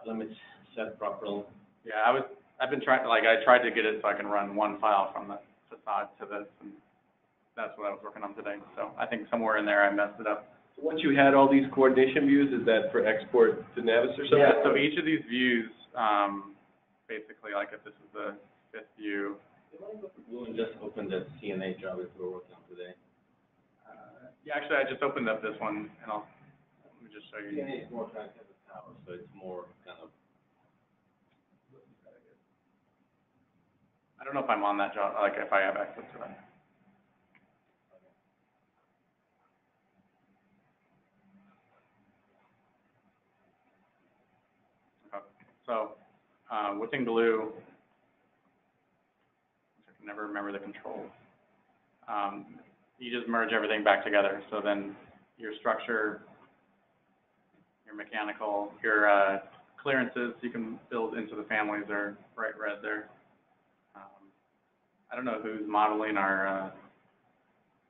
Limits set properly. Yeah, I've been trying to, I tried to get it so I can run one file from the facade to this, and that's what I was working on today. So I think somewhere in there I messed it up. So once you had all these coordination views, is that for export to Navis or something? Yeah, so each of these views, basically, like if this is the 5th view. We'll just open the CNA job that we're working on today. Yeah, actually, I just opened up this one, and let me just show you. CNA is more trying to have a tower, so it's more kind of. I don't know if I'm on that job, like if I have access to it. Okay. So, within Glue, I can never remember the controls. You just merge everything back together. So then your structure, your mechanical, your clearances you can build into the families are bright red there. I don't know who's modeling our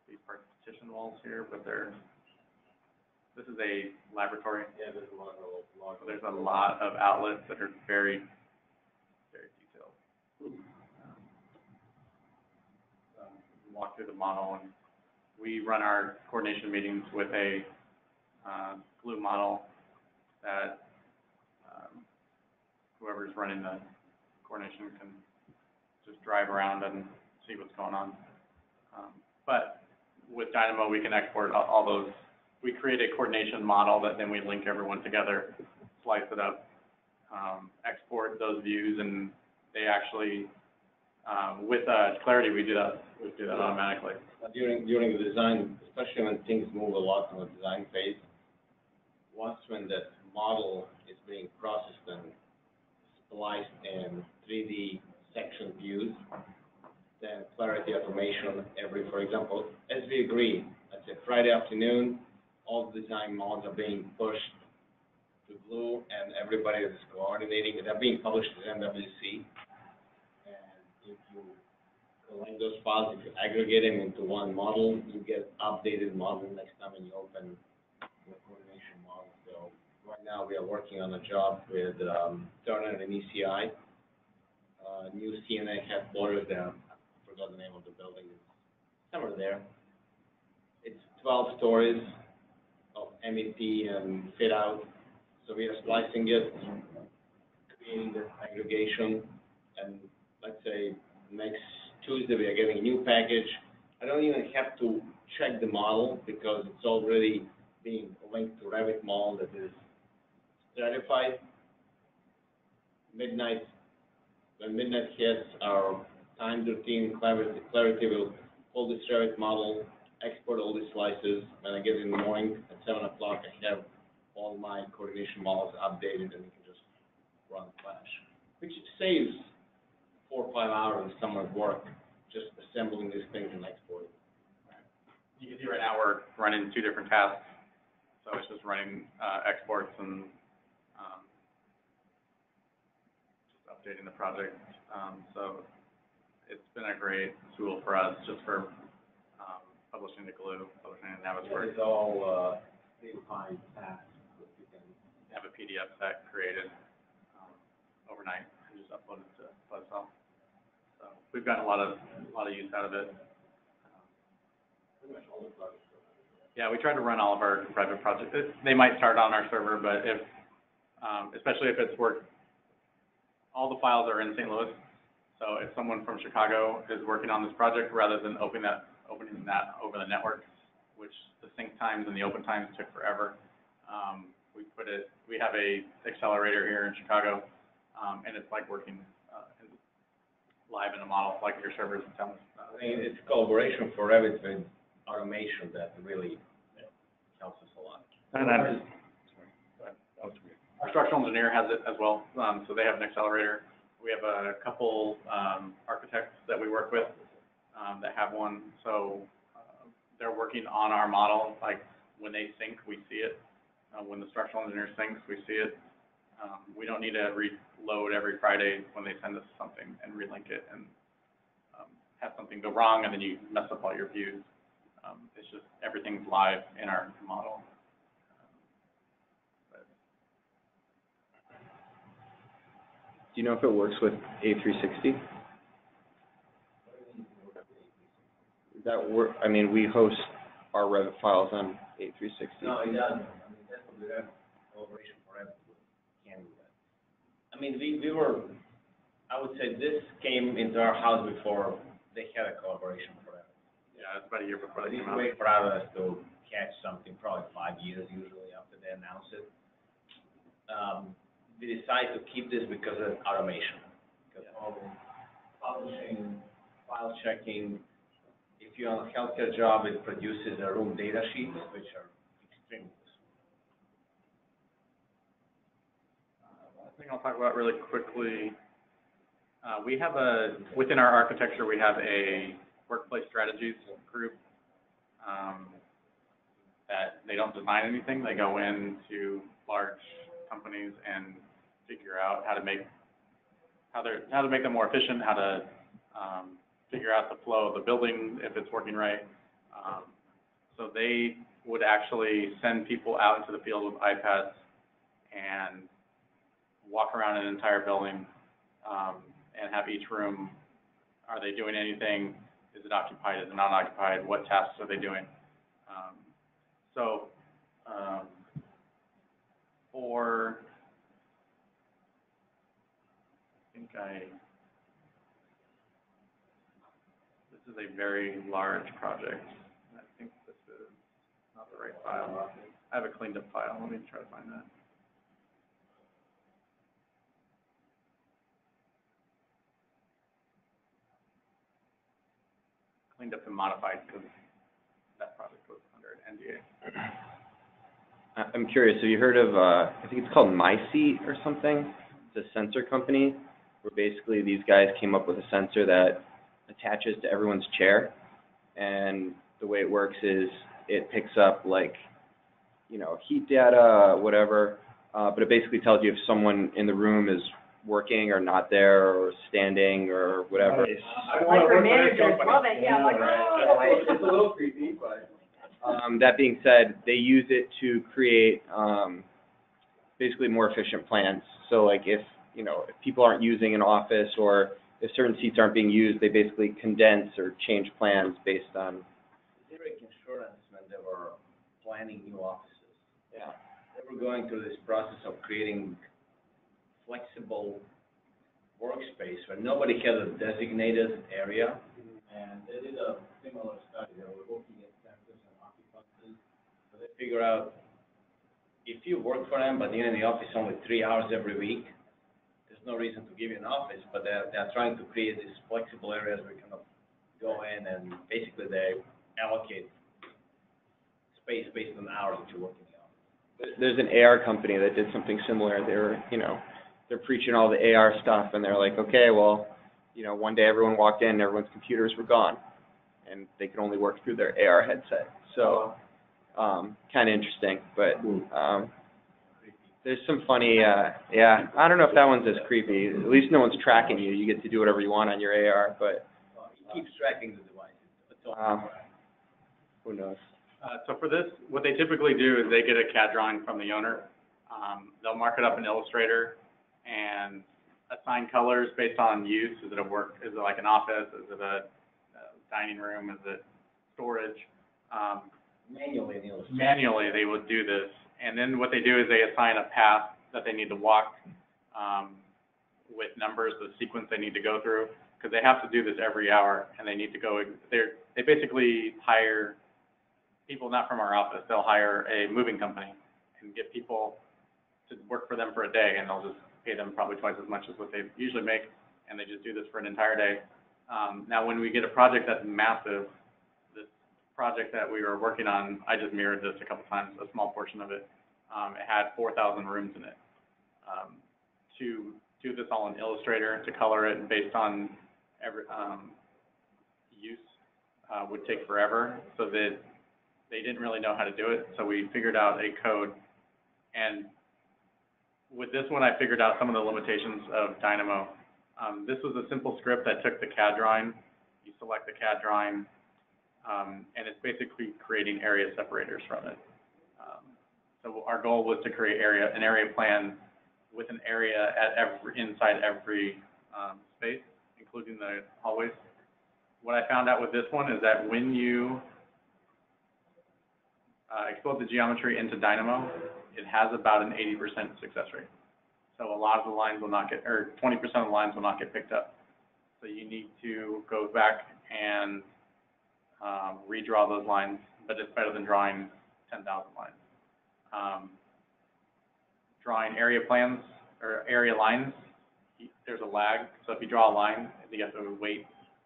these partition walls here, but this is a laboratory. Yeah, there's a lot of So there's a lot of outlets that are very, very detailed. Walk through the model, and we run our coordination meetings with a Glue model that whoever's running the coordination can just drive around and see what's going on. But with Dynamo, we can export all those. We create a coordination model that then we link everyone together, slice it up, export those views, and they actually, with Clarity, we do that automatically. During the design, especially when things move a lot in the design phase, once when that model is being processed and spliced in 3D section views, then Clarity automation for example, as we agree, let's say Friday afternoon, all the design models are being pushed to Glue, and everybody is coordinating. They're being published to MWC, and if you collect those files, if you aggregate them into one model, you get updated model next time when you open the coordination model. So right now we are working on a job with Turner and ECI, new CNA headquarters there. I forgot the name of the building. It's somewhere there. It's 12 stories of MEP and fit out. So we are splicing it, creating the aggregation, and let's say next Tuesday we are getting a new package. I don't even have to check the model because it's already being linked to Revit model that is certified. When midnight hits, our time routine, Clarity will pull this Revit model, export all these slices. When I get in the morning at 7 o'clock, I have all my coordination models updated, and we can just run Flash, which saves 4 or 5 hours of someone's work just assembling these things and exporting. You can see right now we're running 2 different tasks. So it's just running exports and just updating the project. So it's been a great tool for us just for publishing the Glue, publishing the Navis work. It's all predefined tasks that you can Have a PDF set created overnight and just upload it to Buzzsaw. So we've gotten a lot of use out of it. pretty much all the projects. Yeah, we try to run all of our private projects. They might start on our server, but if, especially if it's all the files are in St. Louis. So if someone from Chicago is working on this project, rather than opening that over the network, which the sync times and the open times took forever, we have a accelerator here in Chicago, and it's like working live in a model, like your servers and tell us. I mean, it's collaboration for Revit with automation that really helps us a lot. And then, Our structural engineer has it as well, so they have an accelerator. We have a couple architects that we work with that have one, so they're working on our model. Like when they sync, we see it. When the structural engineer syncs, we see it. We don't need to reload every Friday when they send us something and relink it and have something go wrong and then you mess up all your views. It's just everything's live in our model. Do you know if it works with A360? Does that work? I mean, we host our Revit files on A360. No, it doesn't. I mean, that's what we have collaboration forever. Can't do that. I mean, we were, I would say this came into our house before they had a collaboration forever. Yeah, it's about a year before they They came out. wait for others to catch something, probably 5 years usually after they announce it. We decided to keep this because of automation. Because all the publishing, file checking, if you're on a healthcare job, it produces a room data sheets, which are extremely useful. I think I'll talk about really quickly. We have within our architecture, we have a workplace strategies group that they don't design anything. They go into large companies and figure out how to make them more efficient, how to figure out the flow of the building if it's working right. So they would actually send people out into the field with iPads and walk around an entire building and have each room, are they doing anything? Is it occupied? Is it not occupied? What tasks are they doing? This is a very large project. I think this is not the right file. I have a cleaned up file. Let me try to find that. Cleaned up and modified because that project was under an NDA. I'm curious, have you heard of, I think it's called MySeat or something? It's a sensor company where basically these guys came up with a sensor that attaches to everyone's chair. And the way it works is it picks up like, you know, heat data, whatever, but it basically tells you if someone in the room is working or not there or standing or whatever. Micromanagers love it, yeah, like, oh. It's a little creepy, but. That being said, they use it to create basically more efficient plans. So like if people aren't using an office or if certain seats aren't being used, they basically condense or change plans based on. Zurich Insurance, when they were planning new offices, Yeah. they were going through this process of creating flexible workspace where nobody had a designated area. And they did a similar study. They were looking at sensors and occupancy. So they figure out if you work for them, but you're in the office only 3 hours every week, there's no reason to give you an office. But they're trying to create these flexible areas where you kind of go in and basically they allocate space based on the hours that you're working in the office. There's an AR company that did something similar. They were, they're preaching all the AR stuff, and they're like, okay, well, one day everyone walked in and everyone's computers were gone, and they could only work through their AR headset. So, kind of interesting, but there's some funny, yeah, I don't know if that one's as creepy. At least no one's tracking you. You get to do whatever you want on your AR, but. It keeps tracking the devices. That's all. Who knows? So for this, what they typically do is they get a CAD drawing from the owner. They'll mark it up in Illustrator and assign colors based on use. Is it a work? Is it like an office? Is it a dining room? Is it storage? Manually in Illustrator. Manually, they would do this. And then what they do is they assign a path that they need to walk with numbers, the sequence they need to go through, because they have to do this every hour, and they need to go. They basically hire people not from our office. They'll hire a moving company and get people to work for them for a day, and they'll just pay them probably twice as much as what they usually make, and they just do this for an entire day. Now, when we get a project that's massive, this project that we were working on, I just mirrored this a couple times, a small portion of it. It had 4,000 rooms in it, to do this all in Illustrator, to color it based on every use would take forever, so that they didn't really know how to do it. So we figured out a code, and with this one, I figured out some of the limitations of Dynamo. This was a simple script that took the CAD drawing. You select the CAD drawing, and it's basically creating area separators from it. So our goal was to create an area plan with an area inside every space, including the hallways. What I found out with this one is that when you explode the geometry into Dynamo, it has about an 80% success rate. So a lot of the lines will not get, or 20% of the lines will not get picked up. So you need to go back and redraw those lines, but it's better than drawing 10,000 lines. Drawing area plans or area lines, there's a lag. So if you draw a line, you have to wait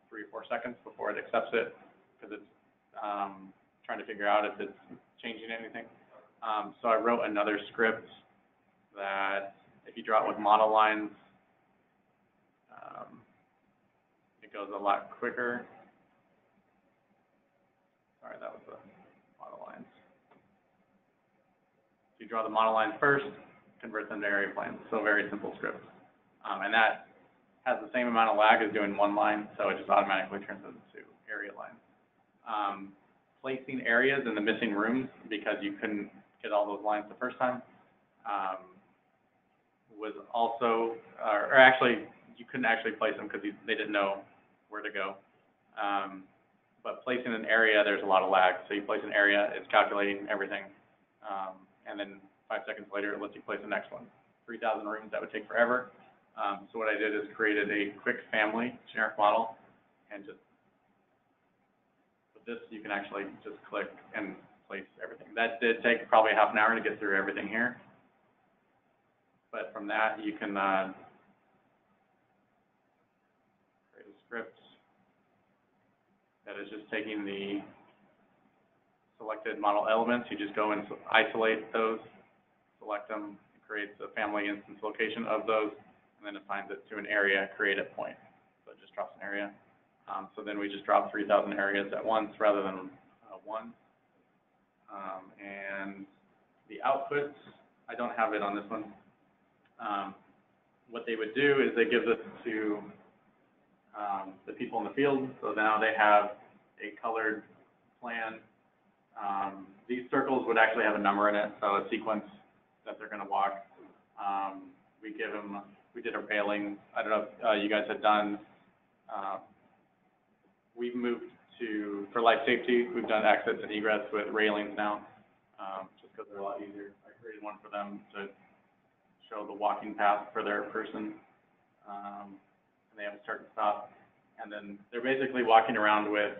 3 or 4 seconds before it accepts it, because it's trying to figure out if it's changing anything. So I wrote another script that if you draw it with model lines, it goes a lot quicker. Sorry, that was the model lines. You draw the model lines first, convert them to area plans. So a very simple script. And that has the same amount of lag as doing one line, so it just automatically turns it into area lines. Placing areas in the missing rooms, because you couldn't get all those lines the first time, was also, or actually, you couldn't actually place them because they didn't know where to go. But placing an area, there's a lot of lag. So you place an area, it's calculating everything, and then 5 seconds later, it lets you place the next one. 3,000 rooms, that would take forever. So what I did is created a quick family generic model, and just with this, you can actually just click and place everything. That did take probably half an hour to get through everything here. But from that, you can create a script that is just taking the selected model elements. You just go and isolate those, select them, it creates a family instance location of those, and then assigns it to an area, create a point. So it just drops an area. So then we just drop 3,000 areas at once rather than one. And the outputs, I don't have it on this one. What they would do is they give this to the people in the field. So now they have a colored plan. These circles would actually have a number in it, so a sequence that they're going to walk. We give them, we did a railing. I don't know if you guys had done, we've moved to, for life safety, we've done exits and egress with railings now, just because they're a lot easier. I created one for them to show the walking path for their person, and they have to start and stop. And then they're basically walking around with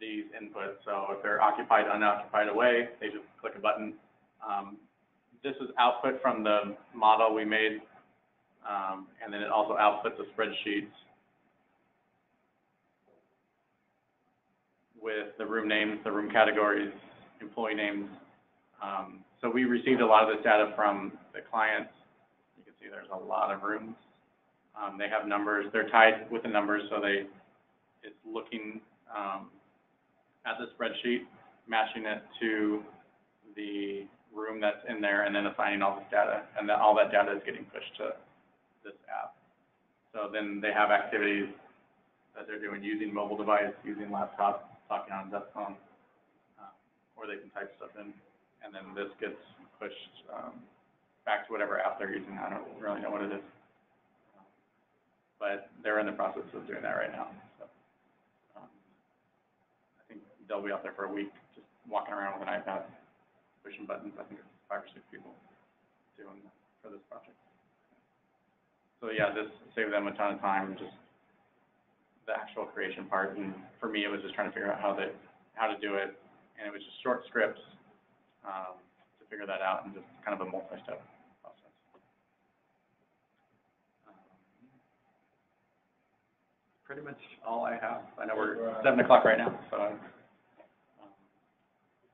these inputs. So if they're occupied, unoccupied, away, they just click a button. This is output from the model we made, and then it also outputs a spreadsheet with the room names, the room categories, employee names. So we received a lot of this data from the clients. You can see there's a lot of rooms. They have numbers. They're tied with the numbers, so it's looking at the spreadsheet, matching it to the room that's in there, and then assigning all this data. And then all that data is getting pushed to this app. So then they have activities that they're doing using mobile device, using laptop, talking on a desk phone, or they can type stuff in. And then this gets pushed back to whatever app they're using. I don't really know what it is. But they're in the process of doing that right now. So I think they'll be out there for a week, just walking around with an iPad, pushing buttons. I think it's 5 or 6 people doing for this project. So yeah, this saved them a ton of time, just the actual creation part. And for me, it was just trying to figure out how to do it. And it was just short scripts to figure that out, and just kind of a multi-step process. Pretty much all I have. I know we're 7 o'clock right now, so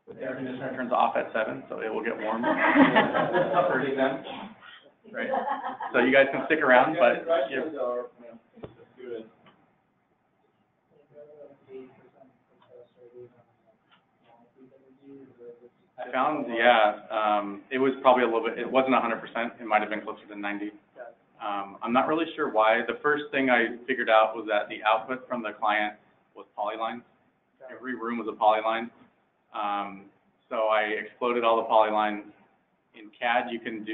the air conditioner turns off at 7, so it will get warm. Pretty then. right? So you guys can stick around, but I found, it was probably a little bit, it wasn't 100%, it might have been closer to 90. I'm not really sure why. The first thing I figured out was that the output from the client was polylines. Every room was a polyline. So I exploded all the polylines. In CAD, you can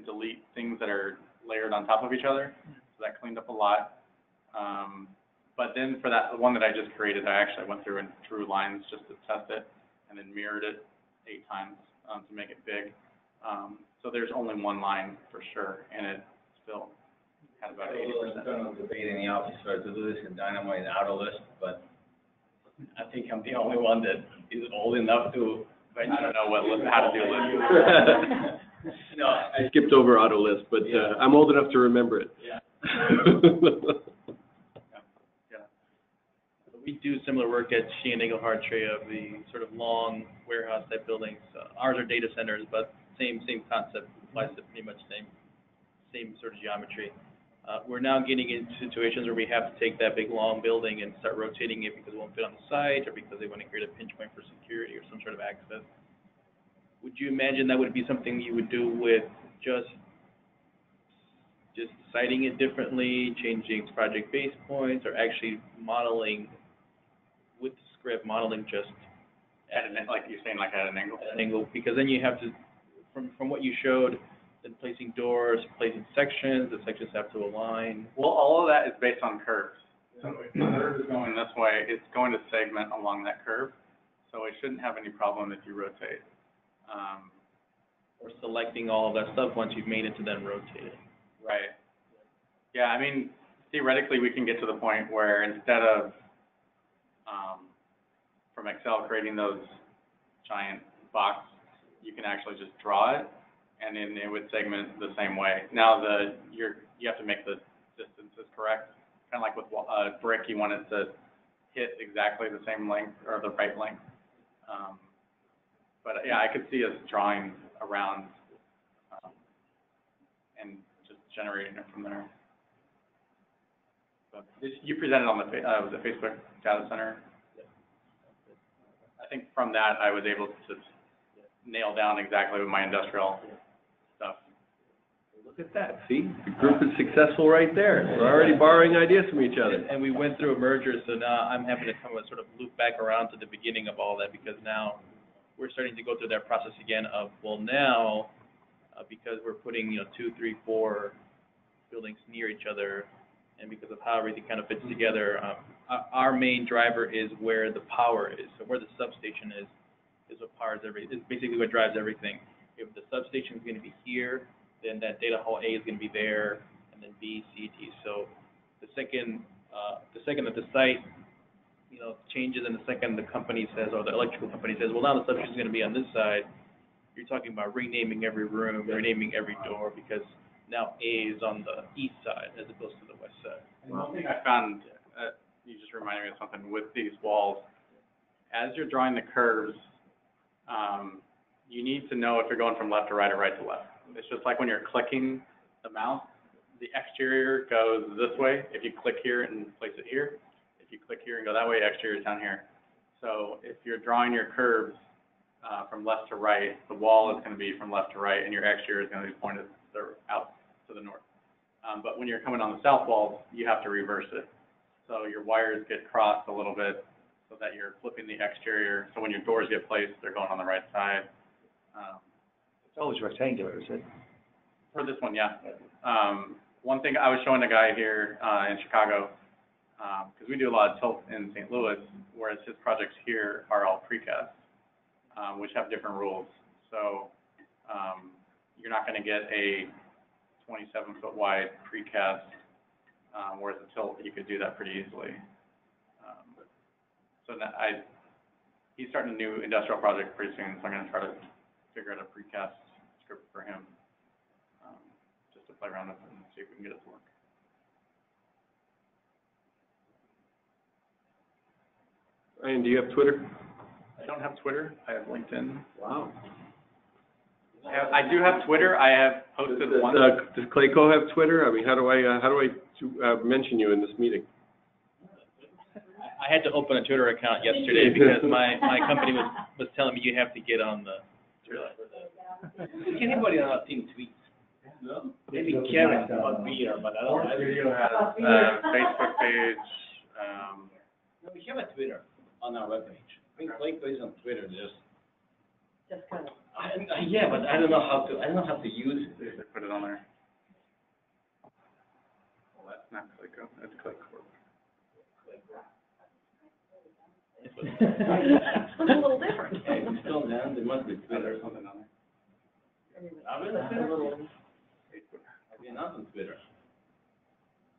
delete things that are layered on top of each other. So that cleaned up a lot. But then for that one that I just created, I actually went through and drew lines just to test it, and then mirrored it 8 times to make it big. So there's only one line for sure, and it still had about 80%. There was a internal debate in the office whether to do this in Dynamo and Autolist, but I think I'm the only one that is old enough to. I don't know how to do it. No, I skipped over Autolist, but I'm old enough to remember it. Yeah. We do similar work at ChiNamo of the sort of long warehouse type buildings. Ours are data centers, but same concept, applies to pretty much same sort of geometry. We're now getting into situations where we have to take that big long building and start rotating it because it won't fit on the site or because they want to create a pinch point for security or some sort of access. Would you imagine that would be something you would do with just citing it differently, changing project base points, or actually modeling with the script, modeling just At an, like you're saying, like at an angle? at an angle? Because then you have to, from what you showed, then placing doors, placing sections, the sections have to align. Well, all of that is based on curves. So if the curve is going this way, it's going to segment along that curve. So it shouldn't have any problem if you rotate. Or selecting all of that stuff once you've made it to then rotate it. Right. Yeah, I mean, theoretically, we can get to the point where instead of, from Excel, creating those giant box, you can actually just draw it, and then it would segment the same way. Now, you have to make the distances correct, kind of like with a brick, you want it to hit exactly the same length, or the right length. But yeah, I could see us drawing around and just generating it from there. But you presented on the Facebook Data Center. I think from that, I was able to nail down exactly with my industrial stuff. Look at that, see? The group is successful right there. We're already borrowing ideas from each other. And we went through a merger, so now I'm having to come and sort of loop back around to the beginning of all that, because now we're starting to go through that process again of, well, now, because we're putting, 2, 3, 4 buildings near each other, and because of how everything kind of fits together, our main driver is where the power is. So where the substation is what powers is basically what drives everything. If the substation is going to be here, then that data hall A is going to be there, and then B, C, D. So the second that the site, changes, and the second the company says, or the electrical company says, well, now the substation is going to be on this side, you're talking about renaming every room, renaming every door, because now A is on the east side as opposed to the west side. And one thing I found, you just reminded me of something with these walls. As you're drawing the curves, you need to know if you're going from left to right or right to left. It's just like when you're clicking the mouse, the exterior goes this way if you click here and place it here. If you click here and go that way, exterior is down here. So if you're drawing your curves from left to right, the wall is going to be from left to right, and your exterior is going to be pointed out to the north. But when you're coming on the south wall, you have to reverse it. So your wires get crossed a little bit so that you're flipping the exterior. So when your doors get placed, they're going on the right side. It's always rectangular, is it? For this one, yeah. One thing I was showing a guy here in Chicago, because we do a lot of tilt in St. Louis, whereas his projects here are all precast, which have different rules. So you're not going to get a 27-foot wide precast, whereas a tilt, you could do that pretty easily. So he's starting a new industrial project pretty soon, so I'm going to try to figure out a precast script for him, just to play around with and see if we can get it to work. Ryan, do you have Twitter? I don't have Twitter. I have LinkedIn. Wow. I do have Twitter. I have posted once. Does Clayco have Twitter? I mean, how do I mention you in this meeting? I had to open a Twitter account yesterday because my company was telling me you have to get on the. Anybody on our team tweets? No. Maybe Kevin about beer, but I don't. Video has Facebook page. No, we have a Twitter on our webpage. I think Clayco is on Twitter, just kind of. yeah, but I don't know how to use it. They put it on there. Well, that's not Clayco. That's Clayco. It's a little different. Okay, if you scroll down, there must be Twitter. There's something on there. I'm in Twitter. I've been not on Twitter.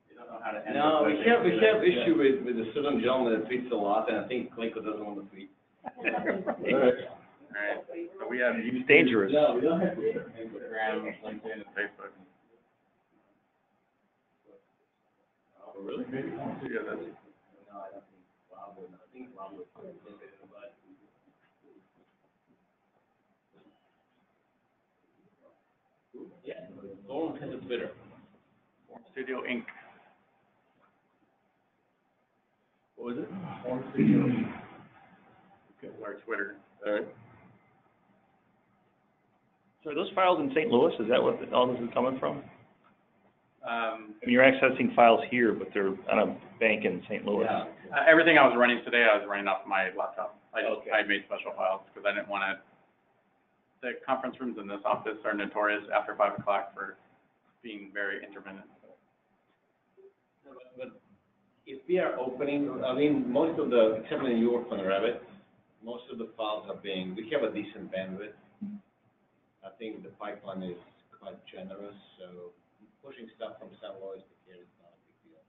You don't know how to. No, we have issue with a certain gentleman that tweets a lot, and I think Clayco doesn't want to tweet. All right. All right. So we have It's dangerous. No, we don't have Twitter. Instagram, LinkedIn, and Facebook. Oh, really? Yeah, that's. No, I don't think Rob would. I think Rob would put it in, but. Yeah, Forum has a Twitter. Forum Studio Inc. What was it? Forum Studio Inc. Okay, our Twitter. All right. So are those files in St. Louis? Is that what all this is coming from? I mean, you're accessing files here, but they're on a bank in St. Louis. Yeah. Everything I was running today, I was running off my laptop. I made special files because I didn't want to. The conference rooms in this office are notorious after 5 o'clock for being very intermittent. But if we are opening, I mean, most of the, except when you work on Revit, most of the files are being, we have a decent bandwidth. I think the pipeline is quite generous, so pushing stuff from St. Louis to here is not a big deal.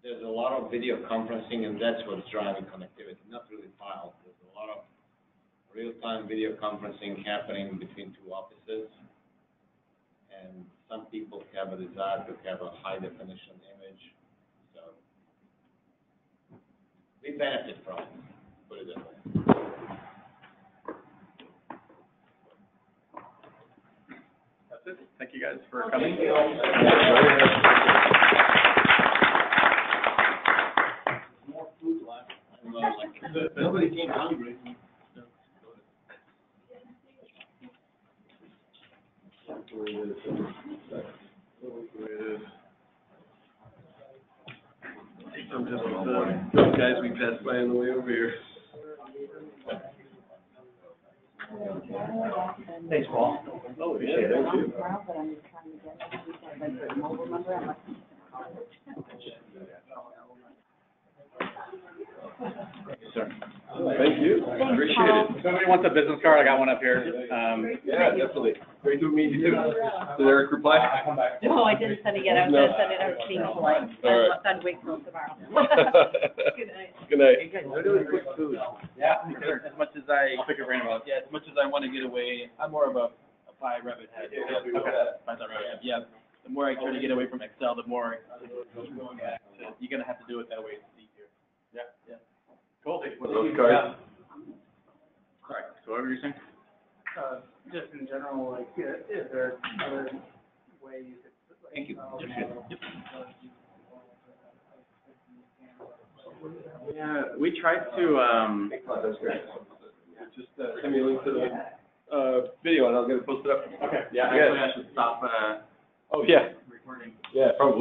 There's a lot of video conferencing, and that's what's driving connectivity, not really files. There's a lot of real-time video conferencing happening between two offices, and some people have a desire to have a high-definition image, so we benefit from it, put it that way. That's it. Thank you guys for coming. More food left. I don't know, like, nobody came hungry. I'm just those guys we passed by on the way over here. Thanks, Paul. Oh, yeah, thank you. But I'm just trying to get like the mobile number. I'm like, Sir. Thank you. Appreciate it. If somebody wants a business card, I got one up here. Yeah, definitely. Great to meet you too. Did Eric reply? no, I didn't send it yet. I was gonna send it out to Teams like, All right. I'd wait till tomorrow. Good night. Good night. Hey guys, really quick food. Yeah, As much as I, I'll pick your brain about it. yeah, as much as I want to get away, I'm more of a Pi Revit head. Okay. Python Revit head. Yeah. The more I try to get away from Excel, the more you're gonna have to do it that way. It's easier. Yeah. Cool. Those cards. Sorry, so what were you saying? Just in general, like, is there other way you could, like, Thank you. Yeah, we tried to, That's great. Just send me a link to the video and I'll get it posted up. okay, yeah, actually I should stop, Oh, yeah. recording. Yeah, probably.